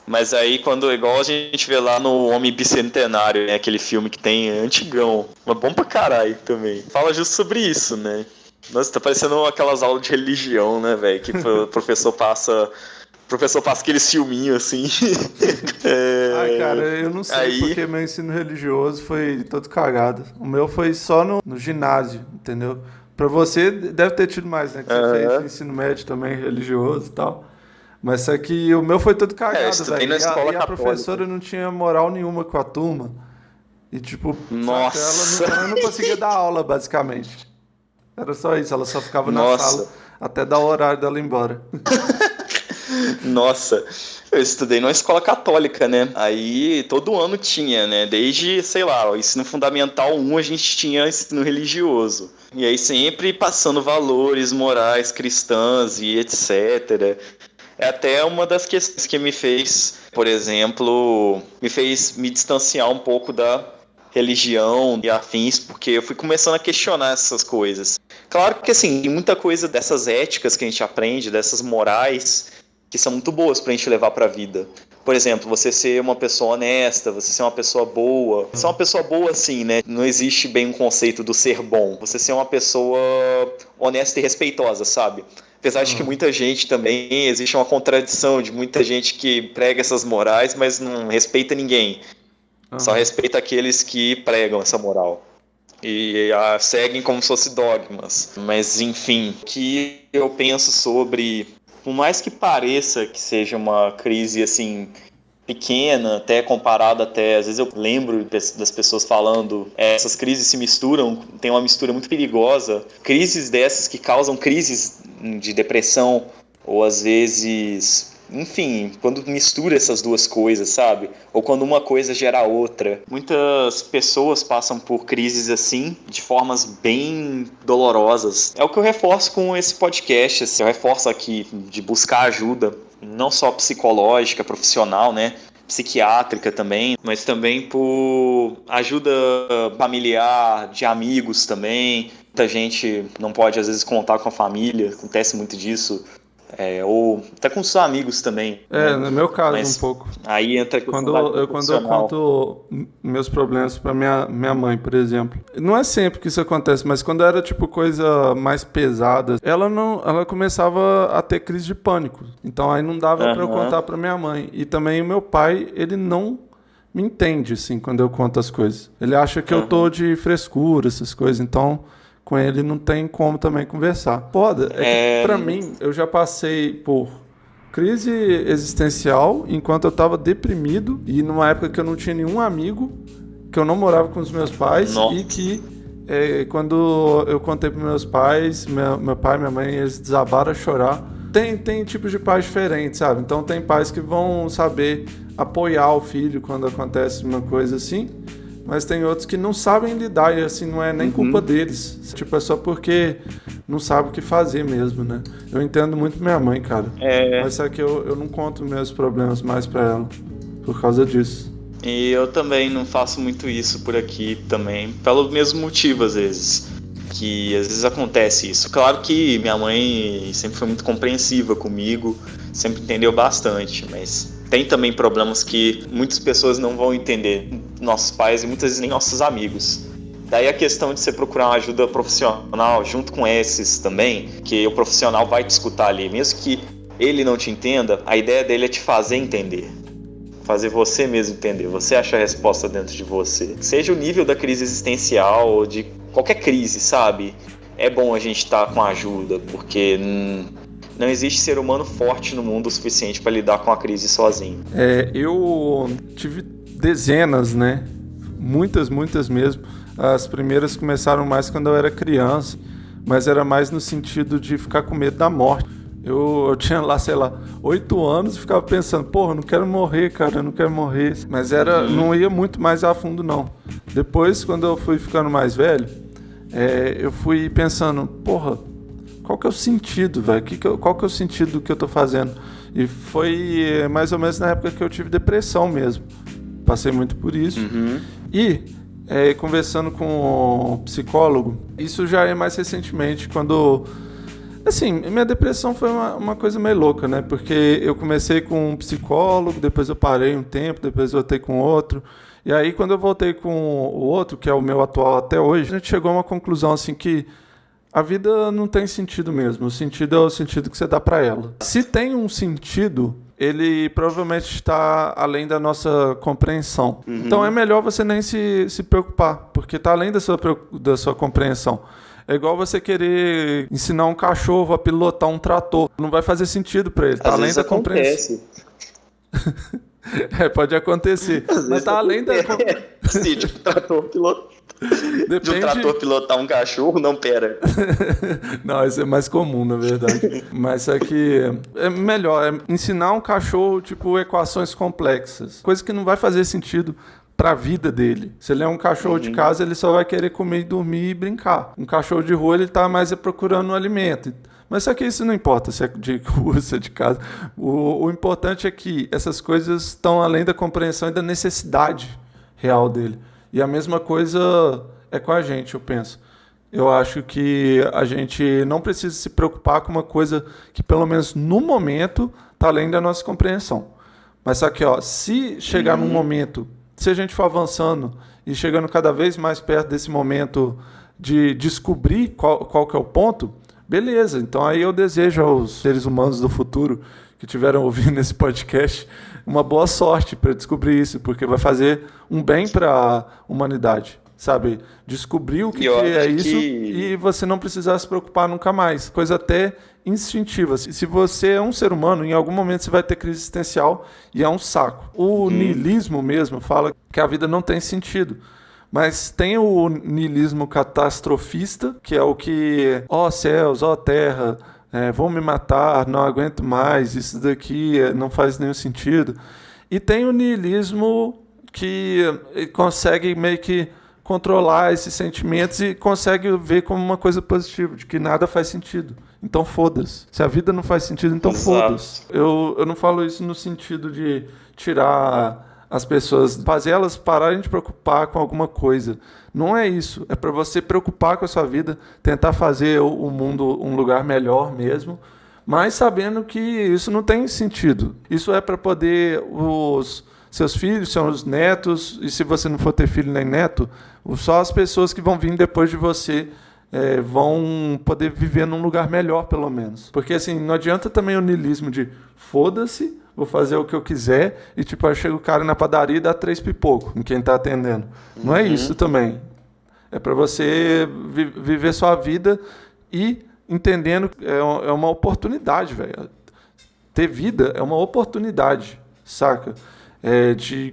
Speaker 2: Mas aí, igual a gente vê lá no Homem Bicentenário, né, aquele filme que tem antigão, mas bom pra caralho também. Fala justo sobre isso, né? Nossa, tá parecendo aquelas aulas de religião, né, velho? Que o professor passa aqueles filminhos assim.
Speaker 1: Ai, cara, eu não sei porque meu ensino religioso foi todo cagado. O meu foi só no ginásio, entendeu? Pra você, deve ter tido mais, né? Que você fez ensino médio também, religioso e tal. Mas só que o meu foi todo cagado, velho. E a professora não tinha moral nenhuma com a turma. E, tipo,
Speaker 2: Nossa!
Speaker 1: ela não conseguia dar aula, basicamente. Era só isso, ela só ficava na
Speaker 2: Nossa!
Speaker 1: sala até dar o horário dela ir embora.
Speaker 2: Nossa, eu estudei numa escola católica, né? Aí todo ano tinha, né? Desde, sei lá, o ensino fundamental 1 a gente tinha ensino religioso. E aí sempre passando valores morais cristãs e etc. É até uma das questões que me fez, por exemplo, me fez me distanciar um pouco da religião e afins, porque eu fui começando a questionar essas coisas. Claro que, assim, tem muita coisa dessas éticas que a gente aprende, dessas morais, que são muito boas pra gente levar pra vida. Por exemplo, você ser uma pessoa honesta, você ser uma pessoa boa. Ser uma pessoa boa, assim, né? Não existe bem um conceito do ser bom. Você ser uma pessoa honesta e respeitosa, sabe? Apesar de que muita gente também, existe uma contradição de muita gente que prega essas morais, mas não respeita ninguém. Só respeita aqueles que pregam essa moral. E a seguem como se fosse dogmas. Mas, enfim, o que eu penso sobre... Por mais que pareça que seja uma crise, assim, pequena, até comparada até... Às vezes eu lembro das pessoas falando essas crises se misturam, tem uma mistura muito perigosa. Crises dessas que causam crises de depressão, ou às vezes... Enfim, quando mistura essas duas coisas, sabe? Ou quando uma coisa gera outra. Muitas pessoas passam por crises assim, de formas bem dolorosas. É o que eu reforço com esse podcast. Assim, eu reforço aqui de buscar ajuda, não só psicológica, profissional, né? Psiquiátrica também, mas também por ajuda familiar, de amigos também. Muita gente não pode, às vezes, contar com a família, acontece muito disso. Ou até com seus amigos também. Né?
Speaker 1: No meu caso,
Speaker 2: mas
Speaker 1: um pouco.
Speaker 2: aí entra a questão
Speaker 1: Quando eu conto meus problemas pra minha mãe, por exemplo. Não é sempre que isso acontece, mas quando era tipo coisa mais pesada, ela começava a ter crise de pânico. Então aí não dava pra eu contar pra minha mãe. E também o meu pai, ele não me entende, assim, quando eu conto as coisas. Ele acha que eu tô de frescura, essas coisas. Então... com ele não tem como também conversar. Foda, que pra mim, eu já passei por crise existencial enquanto eu tava deprimido e numa época que eu não tinha nenhum amigo, que eu não morava com os meus pais e que quando eu contei pros meus pais, meu pai e minha mãe, eles desabaram a chorar. Tem tipos de pais diferentes, sabe? Então tem pais que vão saber apoiar o filho quando acontece uma coisa assim, mas tem outros que não sabem lidar e assim, não é nem culpa deles. Tipo, é só porque não sabe o que fazer mesmo, né? Eu entendo muito minha mãe, cara. Mas só que eu não conto meus problemas mais pra ela por causa disso.
Speaker 2: E eu também não faço muito isso por aqui também, pelo mesmo motivo às vezes. Que às vezes acontece isso. Claro que minha mãe sempre foi muito compreensiva comigo, sempre entendeu bastante, mas... tem também problemas que muitas pessoas não vão entender, nossos pais e muitas vezes nem nossos amigos. Daí a questão de você procurar uma ajuda profissional junto com esses também, que o profissional vai te escutar ali, mesmo que ele não te entenda, a ideia dele é te fazer entender. Fazer você mesmo entender, você achar a resposta dentro de você. Seja o nível da crise existencial ou de qualquer crise, sabe? É bom a gente estar com ajuda, porque... não existe ser humano forte no mundo o suficiente para lidar com a crise sozinho.
Speaker 1: Eu tive dezenas, né? Muitas mesmo. As primeiras começaram mais quando eu era criança, mas era mais no sentido de ficar com medo da morte. Eu tinha lá, sei lá, 8 anos e ficava pensando, porra, não quero morrer, cara, não quero morrer. Mas não ia muito mais a fundo, não. Depois, quando eu fui ficando mais velho, eu fui pensando, porra, qual que é o sentido, velho? Qual que é o sentido do que eu tô fazendo? E foi mais ou menos na época que eu tive depressão mesmo. Passei muito por isso. E conversando com um psicólogo, isso já é mais recentemente, quando... assim, minha depressão foi uma coisa meio louca, né? Porque eu comecei com um psicólogo, depois eu parei um tempo, depois voltei com outro. E aí, quando eu voltei com o outro, que é o meu atual até hoje, a gente chegou a uma conclusão, assim, que a vida não tem sentido mesmo. O sentido é o sentido que você dá pra ela. Se tem um sentido, ele provavelmente está além da nossa compreensão. Então é melhor você nem se preocupar, porque está além da sua compreensão. É igual você querer ensinar um cachorro a pilotar um trator. Não vai fazer sentido pra ele. Tá além da compreensão. Pode acontecer. Mas tá além da...
Speaker 2: Se de um trator pilotar um cachorro, não, pera.
Speaker 1: Não, isso é mais comum, na verdade. Mas é que é melhor ensinar um cachorro, tipo, equações complexas. Coisa que não vai fazer sentido pra vida dele. Se ele é um cachorro de casa, ele só vai querer comer, dormir e brincar. Um cachorro de rua, ele tá mais procurando um alimento. Mas só que isso não importa se é de rua, se é de casa. O importante é que essas coisas estão além da compreensão e da necessidade real dele. E a mesma coisa é com a gente, eu penso. Eu acho que a gente não precisa se preocupar com uma coisa que, pelo menos no momento, está além da nossa compreensão. Mas só que, se chegar num momento, se a gente for avançando e chegando cada vez mais perto desse momento de descobrir qual que é o ponto, beleza. Então aí eu desejo aos seres humanos do futuro que estiveram ouvindo esse podcast uma boa sorte para descobrir isso, porque vai fazer um bem para a humanidade, sabe? Descobrir o que é isso e você não precisar se preocupar nunca mais. Coisa até instintiva. Se você é um ser humano, em algum momento você vai ter crise existencial e é um saco. O niilismo mesmo fala que a vida não tem sentido. Mas tem o niilismo catastrofista, que é o que, céus, terra, vão me matar, não aguento mais, isso daqui não faz nenhum sentido. E tem o niilismo que consegue meio que controlar esses sentimentos e consegue ver como uma coisa positiva, de que nada faz sentido. Então foda-se. Se a vida não faz sentido, então foda-se. Eu não falo isso no sentido de tirar as pessoas, fazer elas pararem de preocupar com alguma coisa. Não é isso. É para você preocupar com a sua vida, tentar fazer o mundo um lugar melhor mesmo, mas sabendo que isso não tem sentido. Isso é para poder os seus filhos, seus netos, e se você não for ter filho nem neto, só as pessoas que vão vir depois de você vão poder viver num lugar melhor, pelo menos. Porque assim, não adianta também o niilismo de foda-se, vou fazer o que eu quiser, e tipo, aí chega o cara na padaria e dá 3 pipocos em quem tá atendendo. Não é isso também. É para você viver sua vida e entendendo que é uma oportunidade, velho. Ter vida é uma oportunidade, saca?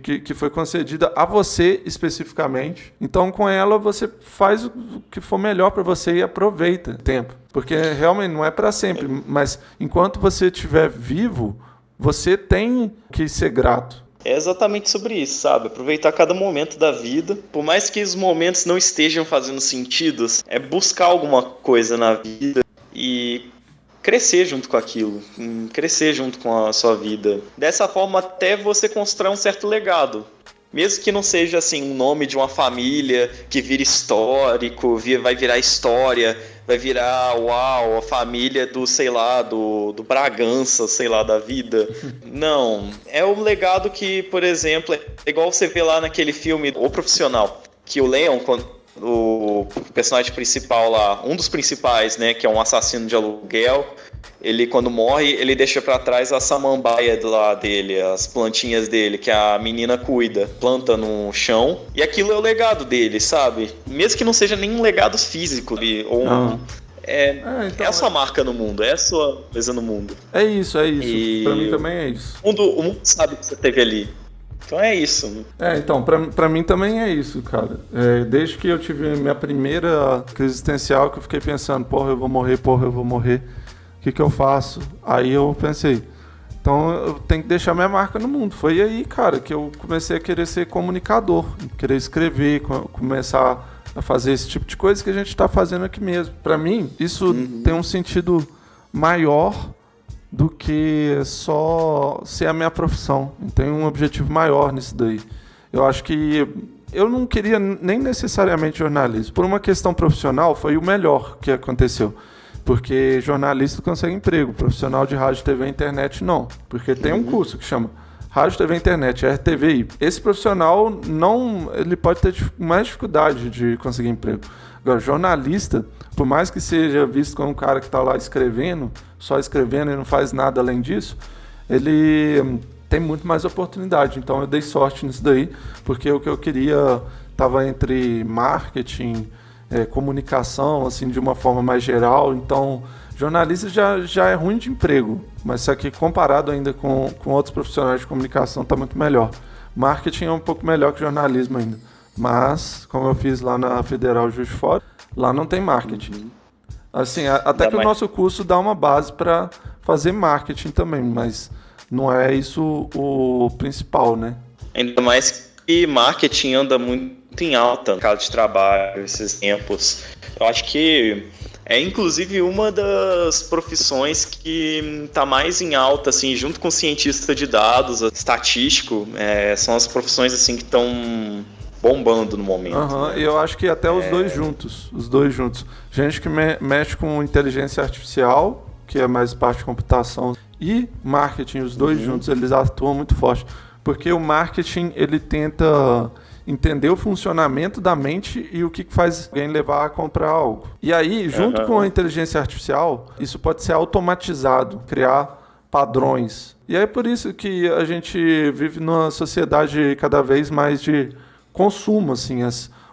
Speaker 1: Que foi concedida a você especificamente. Então, com ela, você faz o que for melhor para você e aproveita o tempo. Porque realmente não é para sempre, mas enquanto você estiver vivo, você tem que ser grato.
Speaker 2: É exatamente sobre isso, sabe? Aproveitar cada momento da vida. Por mais que os momentos não estejam fazendo sentido, é buscar alguma coisa na vida e crescer junto com aquilo, crescer junto com a sua vida. Dessa forma, até você constrói um certo legado. Mesmo que não seja assim um nome de uma família que vira histórico, vai virar história, vai virar, uau, a família do, sei lá, do Bragança, sei lá, da vida. Não, é um legado que, por exemplo, é igual você vê lá naquele filme O Profissional, que o Leon, o personagem principal lá, um dos principais, né, que é um assassino de aluguel, ele quando morre, ele deixa pra trás a samambaia lá dele, as plantinhas dele, que a menina cuida, planta no chão, e aquilo é o legado dele, sabe? Mesmo que não seja nenhum legado físico, ou é a sua marca no mundo, é a sua coisa no mundo.
Speaker 1: É isso.
Speaker 2: E
Speaker 1: pra mim também é isso.
Speaker 2: O mundo sabe que você teve ali. Então é isso.
Speaker 1: Então, pra mim também é isso, cara. Desde que eu tive minha primeira crise existencial, que eu fiquei pensando, eu vou morrer. O que eu faço? Aí eu pensei, então eu tenho que deixar minha marca no mundo. Foi aí, cara, que eu comecei a querer ser comunicador, querer escrever, começar a fazer esse tipo de coisa que a gente tá fazendo aqui mesmo. Pra mim, isso tem um sentido maior do que só ser a minha profissão. Tem um objetivo maior nisso daí. Eu acho que eu não queria nem necessariamente jornalismo. Por uma questão profissional, foi o melhor que aconteceu. Porque jornalista consegue emprego, profissional de rádio, TV e internet não. Porque tem um curso que chama Rádio, TV e Internet, RTVI. Esse profissional ele pode ter mais dificuldade de conseguir emprego. Agora, jornalista, por mais que seja visto como um cara que está lá só escrevendo e não faz nada além disso, ele tem muito mais oportunidade. Então eu dei sorte nisso daí, porque o que eu queria estava entre marketing, comunicação, assim, de uma forma mais geral. Então, jornalista já é ruim de emprego, mas isso aqui, comparado ainda com outros profissionais de comunicação, está muito melhor. Marketing é um pouco melhor que jornalismo ainda. Mas, como eu fiz lá na Federal Juiz de Fora, lá não tem marketing. Assim, até que o nosso curso dá uma base para fazer marketing também, mas não é isso o principal, né?
Speaker 2: Ainda mais que marketing anda muito em alta no mercado de trabalho esses tempos. Eu acho que é inclusive uma das profissões que está mais em alta, assim, junto com cientista de dados, estatístico, são as profissões assim que estão bombando no momento.
Speaker 1: Né? Eu acho que até os dois juntos. Gente que mexe com inteligência artificial, que é mais parte de computação, e marketing, os dois juntos, eles atuam muito forte. Porque o marketing, ele tenta entender o funcionamento da mente e o que faz alguém levar a comprar algo. E aí, junto com a inteligência artificial, isso pode ser automatizado, criar padrões. E é por isso que a gente vive numa sociedade cada vez mais de consumo, assim.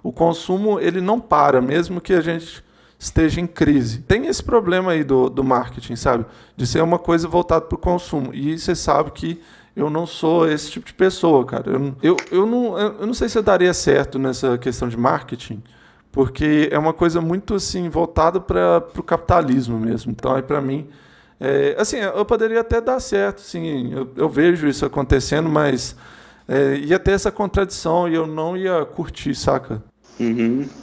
Speaker 1: O consumo, ele não para, mesmo que a gente esteja em crise. Tem esse problema aí do marketing, sabe? De ser uma coisa voltada para o consumo. E você sabe que eu não sou esse tipo de pessoa, cara. Eu não sei se eu daria certo nessa questão de marketing, porque é uma coisa muito, assim, voltada para o capitalismo mesmo. Então, aí, para mim, assim, eu poderia até dar certo, sim. Eu vejo isso acontecendo, mas ia ter essa contradição e eu não ia curtir, saca?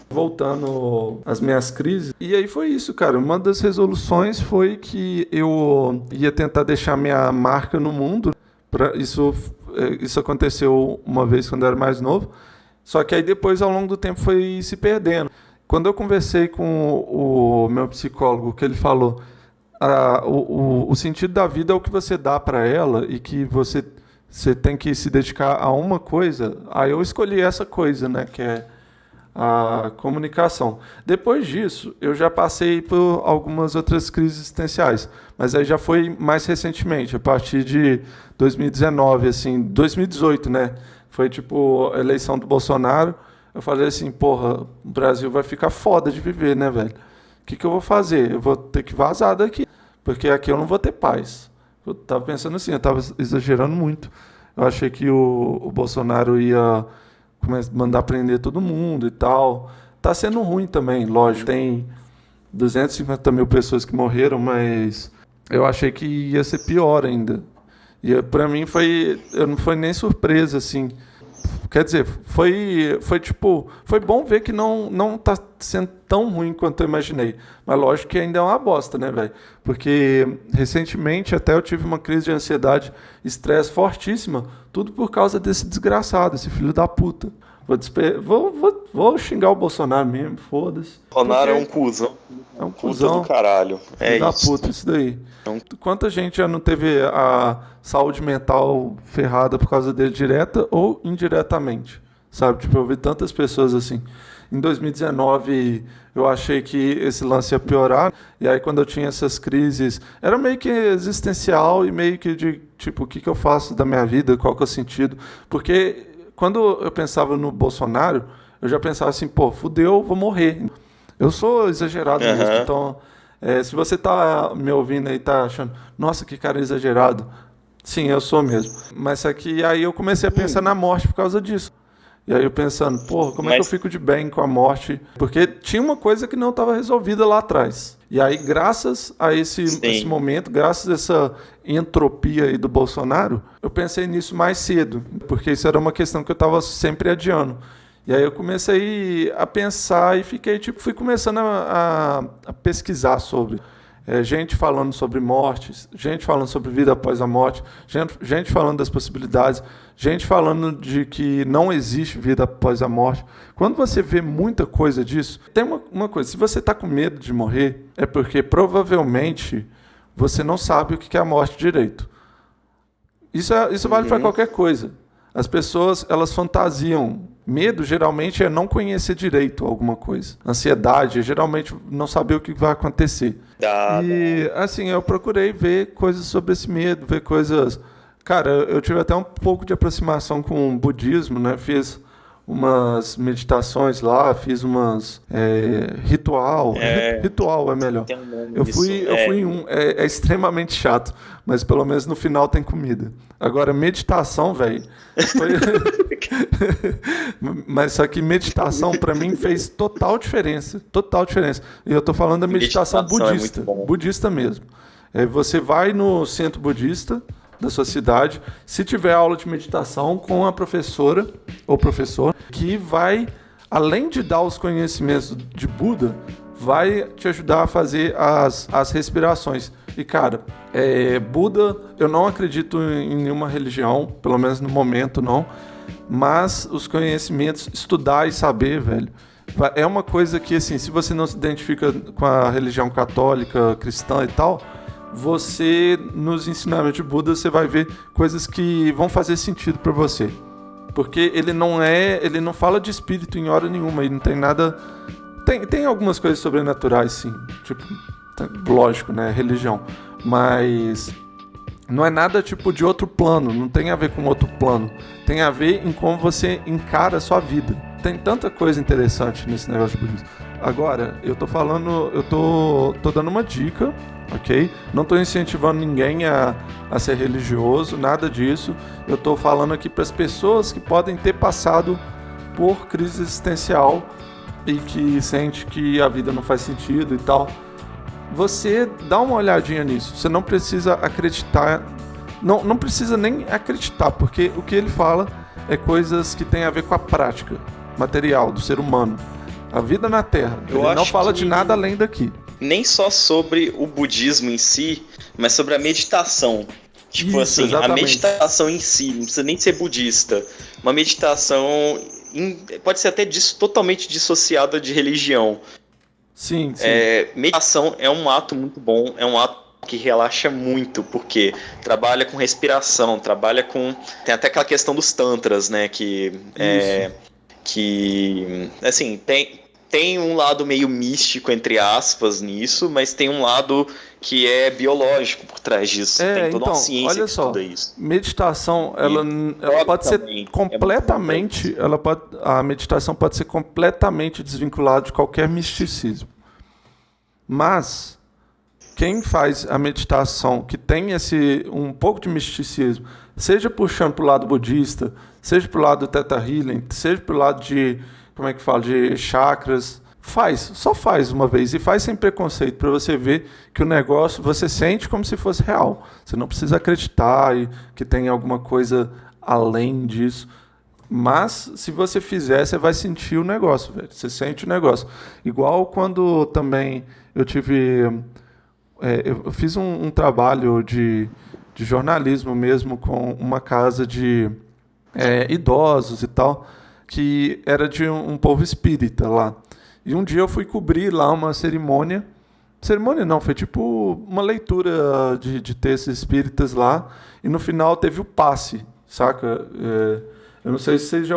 Speaker 1: Voltando às minhas crises. E aí foi isso, cara. Uma das resoluções foi que eu ia tentar deixar minha marca no mundo. Isso aconteceu uma vez quando eu era mais novo. Só que aí depois, ao longo do tempo, foi se perdendo. Quando eu conversei com o meu psicólogo, que ele falou o sentido da vida é o que você dá para ela e que você tem que se dedicar a uma coisa. Aí eu escolhi essa coisa, né, que é a comunicação. Depois disso, eu já passei por algumas outras crises existenciais, mas aí já foi mais recentemente, a partir de 2019, assim, 2018, né? Foi tipo a eleição do Bolsonaro. Eu falei assim, porra, o Brasil vai ficar foda de viver, né, velho? O que eu vou fazer? Eu vou ter que vazar daqui, porque aqui eu não vou ter paz. Eu tava pensando assim, eu tava exagerando muito. Eu achei que o Bolsonaro ia mandar prender todo mundo e tal. Tá sendo ruim também, lógico. Tem 250 mil pessoas que morreram, mas eu achei que ia ser pior ainda. E pra mim não foi nem surpresa, assim. Quer dizer, foi bom ver que não tá sendo tão ruim quanto eu imaginei. Mas lógico que ainda é uma bosta, né, velho? Porque recentemente até eu tive uma crise de ansiedade, estresse fortíssima, tudo por causa desse desgraçado, esse filho da puta. Vou xingar o Bolsonaro mesmo, foda-se.
Speaker 2: Bolsonaro é um cuzão.
Speaker 1: É um cuzão
Speaker 2: do caralho.
Speaker 1: Filho da puta, isso daí. Quanta gente já não teve a saúde mental ferrada por causa dele, direta ou indiretamente, sabe? Tipo, eu vi tantas pessoas assim. Em 2019, eu achei que esse lance ia piorar, e aí quando eu tinha essas crises, era meio que existencial e meio que de, tipo, o que eu faço da minha vida, qual que é o sentido? Porque quando eu pensava no Bolsonaro, eu já pensava assim, pô, fudeu, vou morrer. Eu sou exagerado mesmo, então, se você tá me ouvindo aí, tá achando, nossa, que cara exagerado. Sim, eu sou mesmo. Mas é que aí eu comecei a pensar na morte por causa disso. E aí eu pensando, porra, como é que eu fico de bem com a morte? Porque tinha uma coisa que não estava resolvida lá atrás. E aí, graças a esse momento, graças a essa entropia aí do Bolsonaro, eu pensei nisso mais cedo. Porque isso era uma questão que eu estava sempre adiando. E aí eu comecei a pensar e fui começando a pesquisar sobre. Gente falando sobre mortes, gente falando sobre vida após a morte, gente falando das possibilidades, gente falando de que não existe vida após a morte. Quando você vê muita coisa disso, tem uma coisa, se você está com medo de morrer, é porque provavelmente você não sabe o que é a morte direito. Isso vale para qualquer coisa. As pessoas, elas fantasiam. Medo, geralmente, é não conhecer direito alguma coisa. Ansiedade, geralmente, não saber o que vai acontecer. E, assim, eu procurei ver coisas sobre esse medo, ver coisas... Cara, eu tive até um pouco de aproximação com o budismo, né? Fiz umas meditações lá, fiz umas ritual. Ritual é melhor.
Speaker 2: Tem um nome
Speaker 1: Eu
Speaker 2: disso.
Speaker 1: fui em um. É extremamente chato, mas pelo menos no final tem comida. Agora, meditação, velho. Mas só que meditação, pra mim, fez total diferença. Total diferença. E eu tô falando da meditação budista. Budista mesmo. Você vai no centro budista da sua cidade, se tiver aula de meditação com a professora ou professor, que vai, além de dar os conhecimentos de Buda, vai te ajudar a fazer as respirações. E, cara, Buda, eu não acredito em nenhuma religião, pelo menos no momento não, mas os conhecimentos, estudar e saber, velho, é uma coisa que, assim, se você não se identifica com a religião católica, cristã e tal, você, nos ensinamentos de Buda, você vai ver coisas que vão fazer sentido para você. Porque ele não fala de espírito em hora nenhuma, ele não tem nada... Tem algumas coisas sobrenaturais, sim, tipo, lógico, né, religião, mas não é nada tipo de outro plano, não tem a ver com outro plano, tem a ver em como você encara a sua vida. Tem tanta coisa interessante nesse negócio de budismo. Agora, eu tô dando uma dica, ok? Não tô incentivando ninguém a ser religioso, nada disso. Eu tô falando aqui para as pessoas que podem ter passado por crise existencial e que sente que a vida não faz sentido e tal. Você dá uma olhadinha nisso. Você não precisa acreditar, não precisa nem acreditar, porque o que ele fala é coisas que tem a ver com a prática material do ser humano. A vida na Terra. Ele não fala de nada além daqui.
Speaker 2: Nem só sobre o budismo em si, mas sobre a meditação. Tipo isso, assim, exatamente. A meditação em si, não precisa nem ser budista. Uma meditação pode ser até totalmente dissociada de religião.
Speaker 1: Sim.
Speaker 2: Meditação é um ato muito bom, é um ato que relaxa muito, porque trabalha com respiração, tem até aquela questão dos tantras, né, que assim, tem um lado meio místico, entre aspas, nisso, mas tem um lado que é biológico por trás disso. Tem toda uma ciência
Speaker 1: olha
Speaker 2: que
Speaker 1: só,
Speaker 2: estuda isso.
Speaker 1: Meditação, ela pode ser completamente... a meditação pode ser completamente desvinculada de qualquer misticismo. Mas quem faz a meditação que tem um pouco de misticismo, seja puxando para o lado budista, seja para o lado do Theta Healing, seja para o lado de... como é que fala? De chakras. Só faz uma vez e faz sem preconceito para você ver que o negócio você sente como se fosse real. Você não precisa acreditar que tem alguma coisa além disso. Mas se você fizer, você vai sentir o negócio, velho. Você sente o negócio. Igual quando também eu fiz um trabalho de jornalismo mesmo com uma casa de idosos e tal, que era de um povo espírita lá. E um dia eu fui cobrir lá uma cerimônia. Cerimônia não, foi tipo uma leitura de textos espíritas lá. E no final teve o passe, saca? Eu não sei se vocês já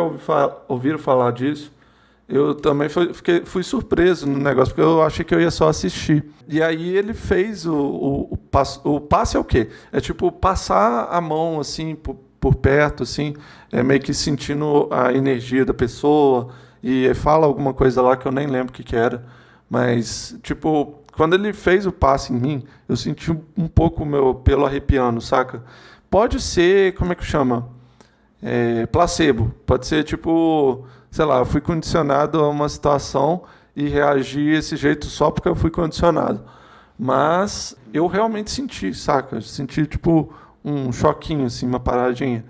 Speaker 1: ouviram falar disso. Eu também fui surpreso no negócio, porque eu achei que eu ia só assistir. E aí ele fez o passe é o quê? É tipo passar a mão assim por perto, assim, meio que sentindo a energia da pessoa, e fala alguma coisa lá que eu nem lembro o que era, mas, tipo, quando ele fez o passe em mim, eu senti um pouco o meu pelo arrepiando, saca? Pode ser, como é que chama? Placebo, pode ser, tipo, sei lá, eu fui condicionado a uma situação e reagi desse jeito só porque eu fui condicionado, mas eu realmente senti, saca? Senti, tipo, um choquinho, assim, uma paradinha.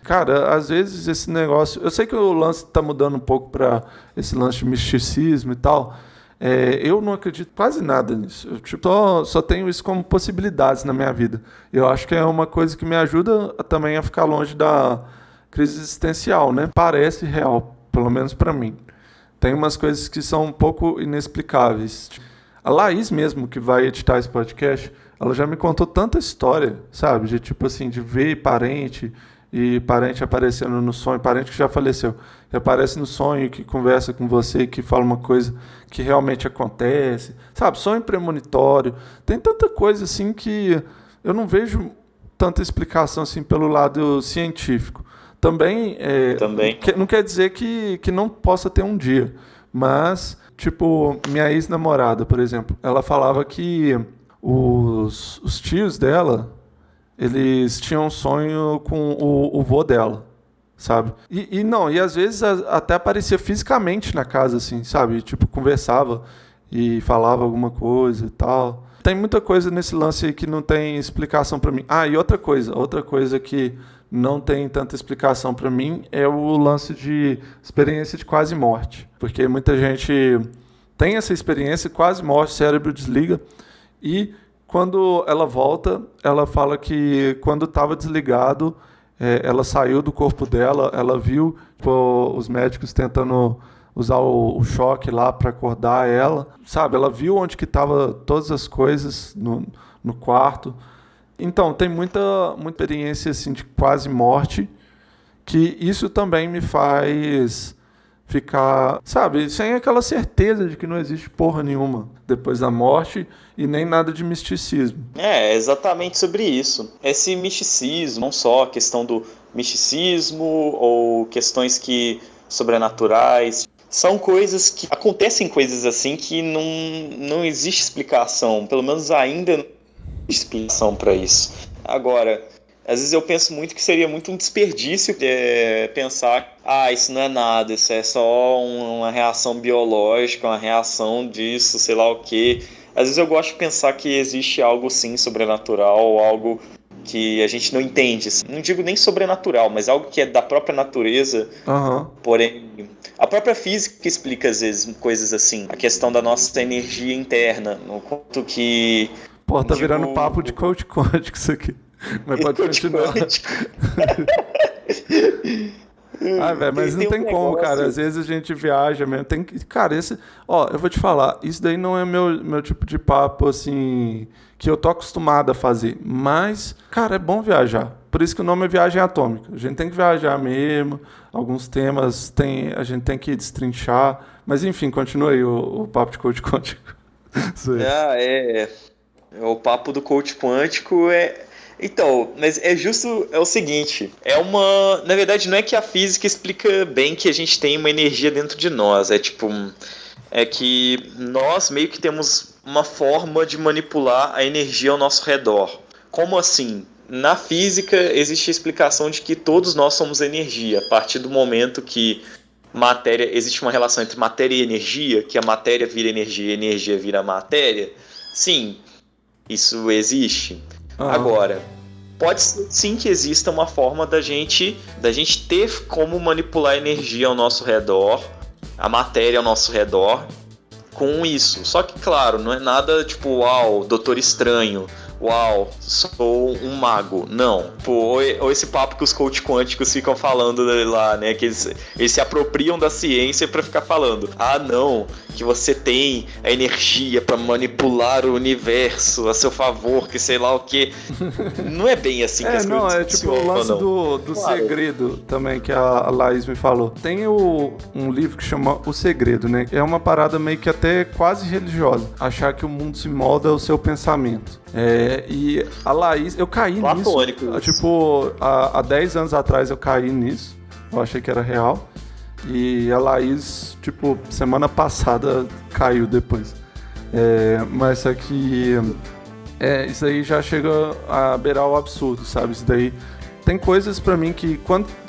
Speaker 1: Cara, às vezes esse negócio... Eu sei que o lance tá mudando um pouco para esse lance de misticismo e tal. Eu não acredito quase nada nisso. Eu só tenho isso como possibilidades na minha vida. Eu acho que é uma coisa que me ajuda também a ficar longe da crise existencial, né? Parece real, pelo menos para mim. Tem umas coisas que são um pouco inexplicáveis. A Laís mesmo, que vai editar esse podcast... Ela já me contou tanta história, sabe? De tipo assim, de ver parente e parente aparecendo no sonho, parente que já faleceu, que aparece no sonho, que conversa com você, que fala uma coisa que realmente acontece, sabe? Sonho premonitório. Tem tanta coisa assim que eu não vejo tanta explicação assim pelo lado científico. Também,
Speaker 2: Também.
Speaker 1: não quer dizer que não possa ter um dia, mas, tipo, minha ex-namorada, por exemplo, ela falava que os tios dela, eles tinham um sonho com o vô dela, sabe? E às vezes até aparecia fisicamente na casa, assim, sabe? Tipo, conversava e falava alguma coisa e tal. Tem muita coisa nesse lance aí que não tem explicação pra mim. Ah, e outra coisa que não tem tanta explicação pra mim é o lance de experiência de quase morte. Porque muita gente tem essa experiência, quase morte, o cérebro desliga, e quando ela volta, ela fala que quando estava desligado, ela saiu do corpo dela, ela viu tipo, os médicos tentando usar o choque lá para acordar ela, sabe? Ela viu onde que estavam todas as coisas no quarto. Então, tem muita experiência assim, de quase morte, que isso também me faz ficar, sabe, sem aquela certeza de que não existe porra nenhuma depois da morte e nem nada de misticismo.
Speaker 2: É exatamente sobre isso. Esse misticismo, não só a questão do misticismo ou questões sobrenaturais, são coisas que acontecem, coisas assim que não existe explicação, pelo menos ainda não existe explicação para isso. Agora, às vezes eu penso muito que seria muito um desperdício pensar, isso não é nada, isso é só uma reação biológica, uma reação disso, sei lá o quê. Às vezes eu gosto de pensar que existe algo sim sobrenatural, algo que a gente não entende. Não digo nem sobrenatural, mas algo que é da própria natureza.
Speaker 1: Uhum.
Speaker 2: Porém, a própria física explica às vezes coisas assim. A questão da nossa energia interna, no quanto que...
Speaker 1: Pô, tá virando papo de coach quântico isso aqui. Mas pode continuar. Velho, mas não tem como, cara. Às vezes a gente viaja mesmo. Cara, eu vou te falar, isso daí não é meu tipo de papo, assim, que eu tô acostumado a fazer. Mas, cara, é bom viajar. Por isso que o nome é Viagem Atômica. A gente tem que viajar mesmo. Alguns temas a gente tem que destrinchar. Mas, enfim, continua aí o papo de coach quântico.
Speaker 2: O papo do coach quântico Então, mas é o seguinte, na verdade não é que a física explica bem que a gente tem uma energia dentro de nós, é que nós meio que temos uma forma de manipular a energia ao nosso redor. Como assim? Na física existe a explicação de que todos nós somos energia, a partir do momento que existe uma relação entre matéria e energia, que a matéria vira energia e a energia vira matéria. Sim, isso existe. Agora, pode ser sim que exista uma forma da gente ter como manipular a energia ao nosso redor, a matéria ao nosso redor, com isso. Só que, claro, não é nada tipo, uau, Doutor Estranho, uau, sou um mago. Não. Ou esse papo que os coach quânticos ficam falando lá, né? Que eles se apropriam da ciência pra ficar falando. Não, que você tem a energia pra manipular o universo a seu favor, que sei lá o quê. Não é bem assim que as coisas
Speaker 1: funcionam. É tipo o lance do claro. Segredo também, que a Laís me falou. Tem um livro que chama O Segredo, né? É uma parada meio que até quase religiosa. Achar que o mundo se molda ao seu pensamento. E a Laís, eu caí
Speaker 2: platônico
Speaker 1: nisso. Tipo, há 10 anos atrás eu caí nisso. Eu achei que era real. E a Laís, tipo, semana passada caiu depois. Mas é que isso aí já chega a beirar o absurdo, sabe? Isso daí tem coisas pra mim que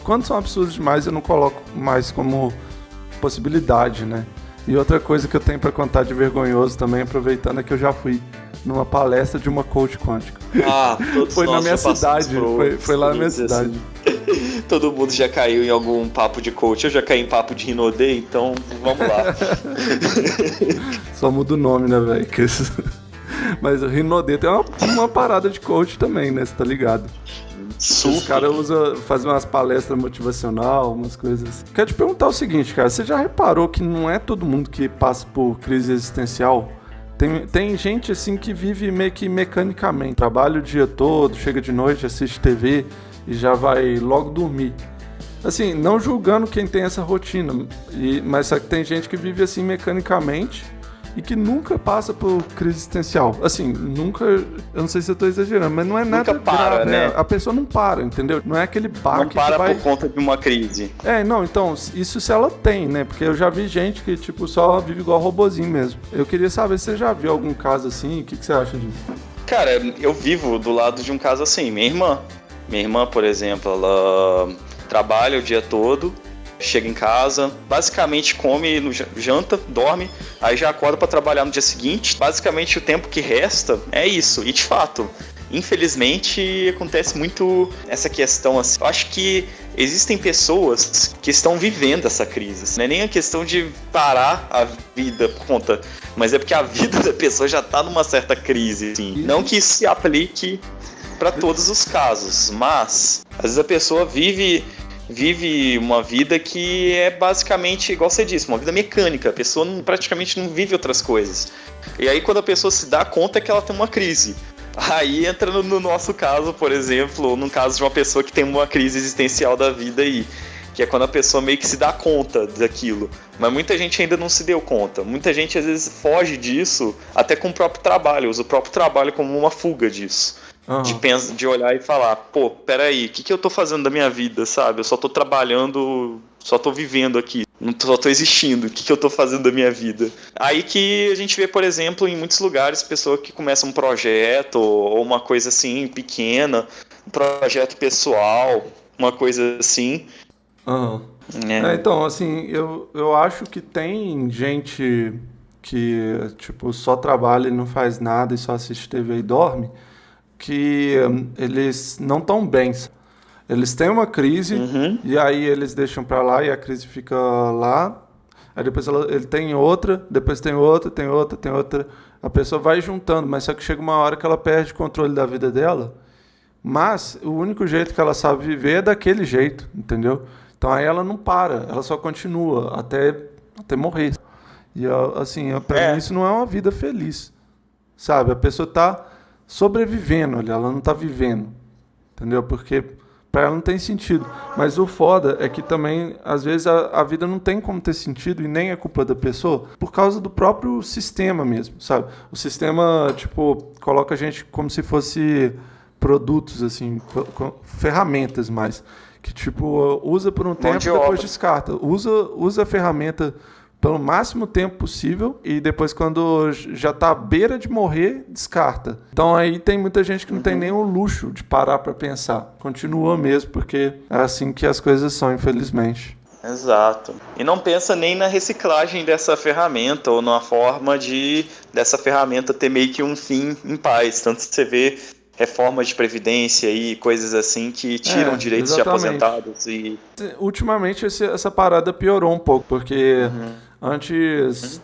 Speaker 1: quando são absurdas demais eu não coloco mais como possibilidade, né? E outra coisa que eu tenho pra contar de vergonhoso também, aproveitando, é que eu já fui numa palestra de uma coach quântica.
Speaker 2: Todos
Speaker 1: foi
Speaker 2: nós
Speaker 1: na minha
Speaker 2: já
Speaker 1: cidade, foi lá na minha cidade.
Speaker 2: Todo mundo já caiu em algum papo de coach. Eu já caí em papo de Rinodê, então vamos lá.
Speaker 1: Só muda o nome, né, velho? Mas o Rinodê tem uma parada de coach também, né? Você tá ligado? Os caras fazem umas palestras motivacional, umas coisas. Quero te perguntar o seguinte, cara. Você já reparou que não é todo mundo que passa por crise existencial? Tem gente assim que vive meio que mecanicamente. Trabalha o dia todo, chega de noite, assiste TV e já vai logo dormir. Assim, não julgando quem tem essa rotina, mas só que tem gente que vive assim mecanicamente e que nunca passa por crise existencial. Assim, nunca, eu não sei se eu tô exagerando, mas não é nada
Speaker 2: Nunca para,
Speaker 1: grave,
Speaker 2: né?
Speaker 1: A pessoa não para, entendeu? Não é aquele baque
Speaker 2: Não para
Speaker 1: que vai...
Speaker 2: por conta de uma crise.
Speaker 1: Não, então, isso se ela tem, né? Porque eu já vi gente que, tipo, só vive igual robozinho mesmo. Eu queria saber se você já viu algum caso assim, o que você acha disso?
Speaker 2: Cara, eu vivo do lado de um caso assim. Minha irmã, por exemplo, ela trabalha o dia todo, chega em casa, basicamente come, janta, dorme, aí já acorda para trabalhar no dia seguinte. Basicamente o tempo que resta é isso. E de fato, infelizmente acontece muito essa questão assim. Eu acho que existem pessoas que estão vivendo essa crise. Não é nem a questão de parar a vida por conta, mas é porque a vida da pessoa já está numa certa crise. Assim. Não que isso se aplique para todos os casos, mas às vezes a pessoa vive uma vida que é basicamente, igual você disse, uma vida mecânica. A pessoa praticamente não vive outras coisas. E aí quando a pessoa se dá conta é que ela tem uma crise. Aí entra no nosso caso, por exemplo, ou no caso de uma pessoa que tem uma crise existencial da vida aí, que é quando a pessoa meio que se dá conta daquilo. Mas muita gente ainda não se deu conta. Muita gente às vezes foge disso até com o próprio trabalho, usa o próprio trabalho como uma fuga disso. Uhum. De olhar e falar, pô, peraí, o que eu tô fazendo da minha vida, sabe? Eu só tô trabalhando, só tô vivendo aqui, só tô existindo, o que eu tô fazendo da minha vida? Aí que a gente vê, por exemplo, em muitos lugares, pessoa que começa um projeto ou uma coisa assim, pequena, um projeto pessoal, uma coisa assim.
Speaker 1: Uhum. Então, assim, eu acho que tem gente que, tipo, só trabalha e não faz nada e só assiste TV e dorme, que eles não estão bem. Eles têm uma crise, e aí eles deixam pra lá e a crise fica lá. Aí depois ele tem outra, depois tem outra, tem outra, tem outra. A pessoa vai juntando, mas só que chega uma hora que ela perde o controle da vida dela. Mas o único jeito que ela sabe viver é daquele jeito, entendeu? Então aí ela não para, ela só continua até morrer. E assim, pra mim isso não é uma vida feliz, sabe? A pessoa tá sobrevivendo ali, ela não tá vivendo, entendeu? Porque pra ela não tem sentido. Mas o foda é que também, às vezes, a vida não tem como ter sentido e nem é culpa da pessoa por causa do próprio sistema mesmo, sabe? O sistema, tipo, coloca a gente como se fosse produtos, assim, ferramentas mais. Que, tipo, usa por um tempo e depois descarta. Usa a ferramenta pelo máximo tempo possível e depois, quando já tá à beira de morrer, descarta. Então aí tem muita gente que não tem nem o luxo de parar para pensar. Continua mesmo, porque é assim que as coisas são, infelizmente.
Speaker 2: Exato. E não pensa nem na reciclagem dessa ferramenta ou na forma dessa ferramenta ter meio que um fim em paz. Tanto que você vê reformas de previdência e coisas assim que tiram direitos de aposentados.
Speaker 1: Ultimamente essa parada piorou um pouco, porque antes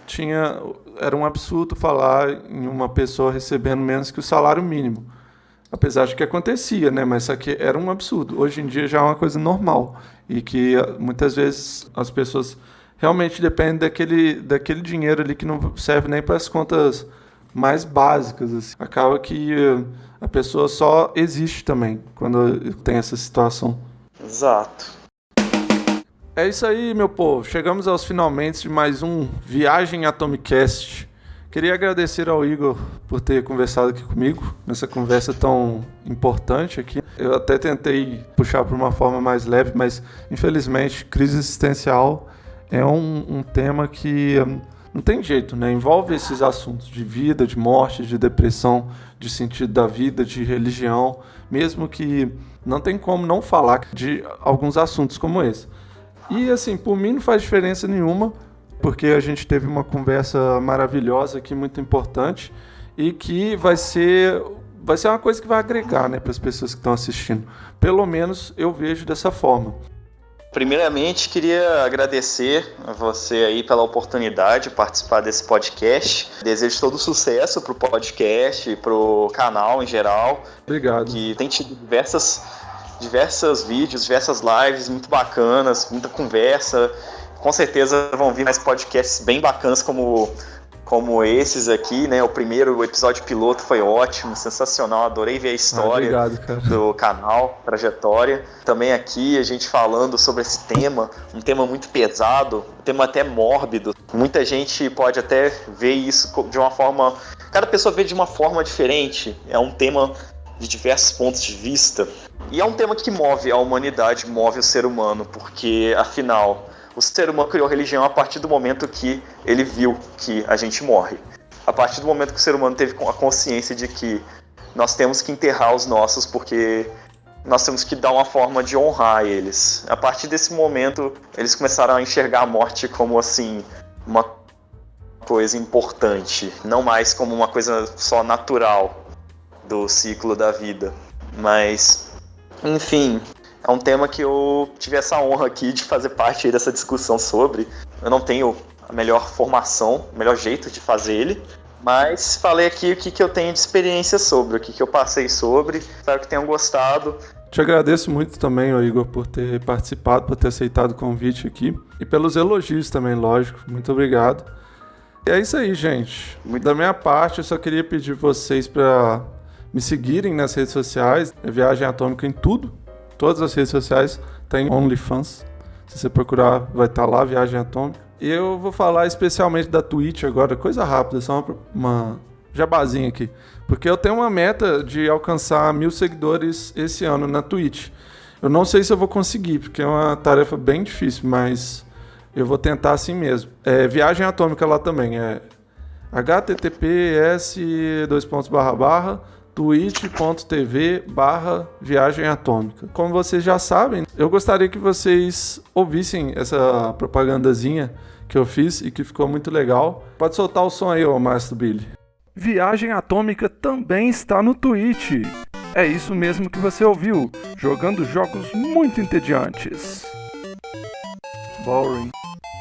Speaker 1: era um absurdo falar em uma pessoa recebendo menos que o salário mínimo. Apesar de que acontecia, né? Mas isso aqui era um absurdo. Hoje em dia já é uma coisa normal. E que muitas vezes as pessoas realmente dependem daquele dinheiro ali que não serve nem para as contas mais básicas. Assim. Acaba que a pessoa só existe também quando tem essa situação.
Speaker 2: Exato.
Speaker 1: É isso aí, meu povo. Chegamos aos finalmente de mais um Viagem Atomicast. Queria agradecer ao Igor por ter conversado aqui comigo, nessa conversa tão importante aqui. Eu até tentei puxar para uma forma mais leve, mas infelizmente crise existencial é um tema que não tem jeito, né? Envolve esses assuntos de vida, de morte, de depressão, de sentido da vida, de religião, mesmo que não tem como não falar de alguns assuntos como esse. E assim, por mim não faz diferença nenhuma, porque a gente teve uma conversa maravilhosa aqui, muito importante, e que vai ser uma coisa que vai agregar, né, para as pessoas que estão assistindo. Pelo menos eu vejo dessa forma.
Speaker 2: Primeiramente, queria agradecer a você aí pela oportunidade de participar desse podcast. Desejo todo sucesso pro podcast, pro canal em geral.
Speaker 1: Obrigado.
Speaker 2: Que tem tido diversos vídeos, diversas lives muito bacanas, muita conversa. Com certeza vão vir mais podcasts bem bacanas como como esses aqui, né? O episódio piloto foi ótimo, sensacional, adorei ver a história do canal, trajetória. Também aqui a gente falando sobre esse tema, um tema muito pesado, um tema até mórbido. Muita gente pode até ver isso de uma forma... Cada pessoa vê de uma forma diferente, é um tema de diversos pontos de vista. E é um tema que move a humanidade, move o ser humano, porque, afinal, o ser humano criou religião a partir do momento que ele viu que a gente morre. A partir do momento que o ser humano teve a consciência de que nós temos que enterrar os nossos, porque nós temos que dar uma forma de honrar eles. A partir desse momento, eles começaram a enxergar a morte como, assim, uma coisa importante, não mais como uma coisa só natural do ciclo da vida. Mas, enfim, é um tema que eu tive essa honra aqui de fazer parte dessa discussão sobre. Eu não tenho a melhor formação, o melhor jeito de fazer ele, mas falei aqui o que eu tenho de experiência sobre, o que eu passei sobre. Espero que tenham gostado.
Speaker 1: Te agradeço muito também, Igor, por ter participado, por ter aceitado o convite aqui. E pelos elogios também, lógico. Muito obrigado. E é isso aí, gente. Da minha parte, eu só queria pedir vocês para me seguirem nas redes sociais. É Viagem Atômica em tudo. Todas as redes sociais. Tem OnlyFans. Se você procurar, vai estar lá, Viagem Atômica. E eu vou falar especialmente da Twitch agora. Coisa rápida, só uma jabazinha aqui. Porque eu tenho uma meta de alcançar 1.000 seguidores esse ano na Twitch. Eu não sei se eu vou conseguir, porque é uma tarefa bem difícil, mas eu vou tentar assim mesmo. É Viagem Atômica lá também. É https://twitch.tv/Viagem Atômica. Como vocês já sabem, eu gostaria que vocês ouvissem essa propagandazinha que eu fiz e que ficou muito legal. Pode soltar o som aí, ô Mastro Billy. Viagem Atômica também está no Twitch. É isso mesmo que você ouviu, jogando jogos muito entediantes. Boring.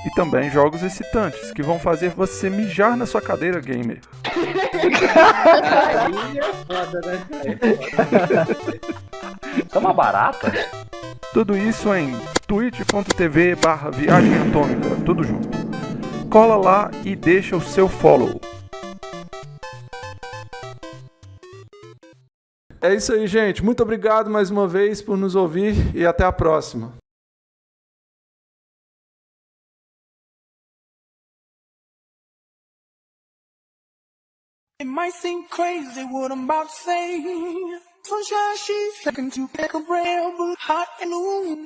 Speaker 1: E também jogos excitantes, que vão fazer você mijar na sua cadeira gamer.
Speaker 3: Aí é foda, né? É uma barata?
Speaker 1: Tudo isso em twitch.tv/Viagem Atômica, tudo junto. Cola lá e deixa o seu follow. É isso aí, gente. Muito obrigado mais uma vez por nos ouvir e até a próxima.
Speaker 4: It might seem crazy what I'm about to say. Sunshine, she's looking to pick a rail, but hot and humid.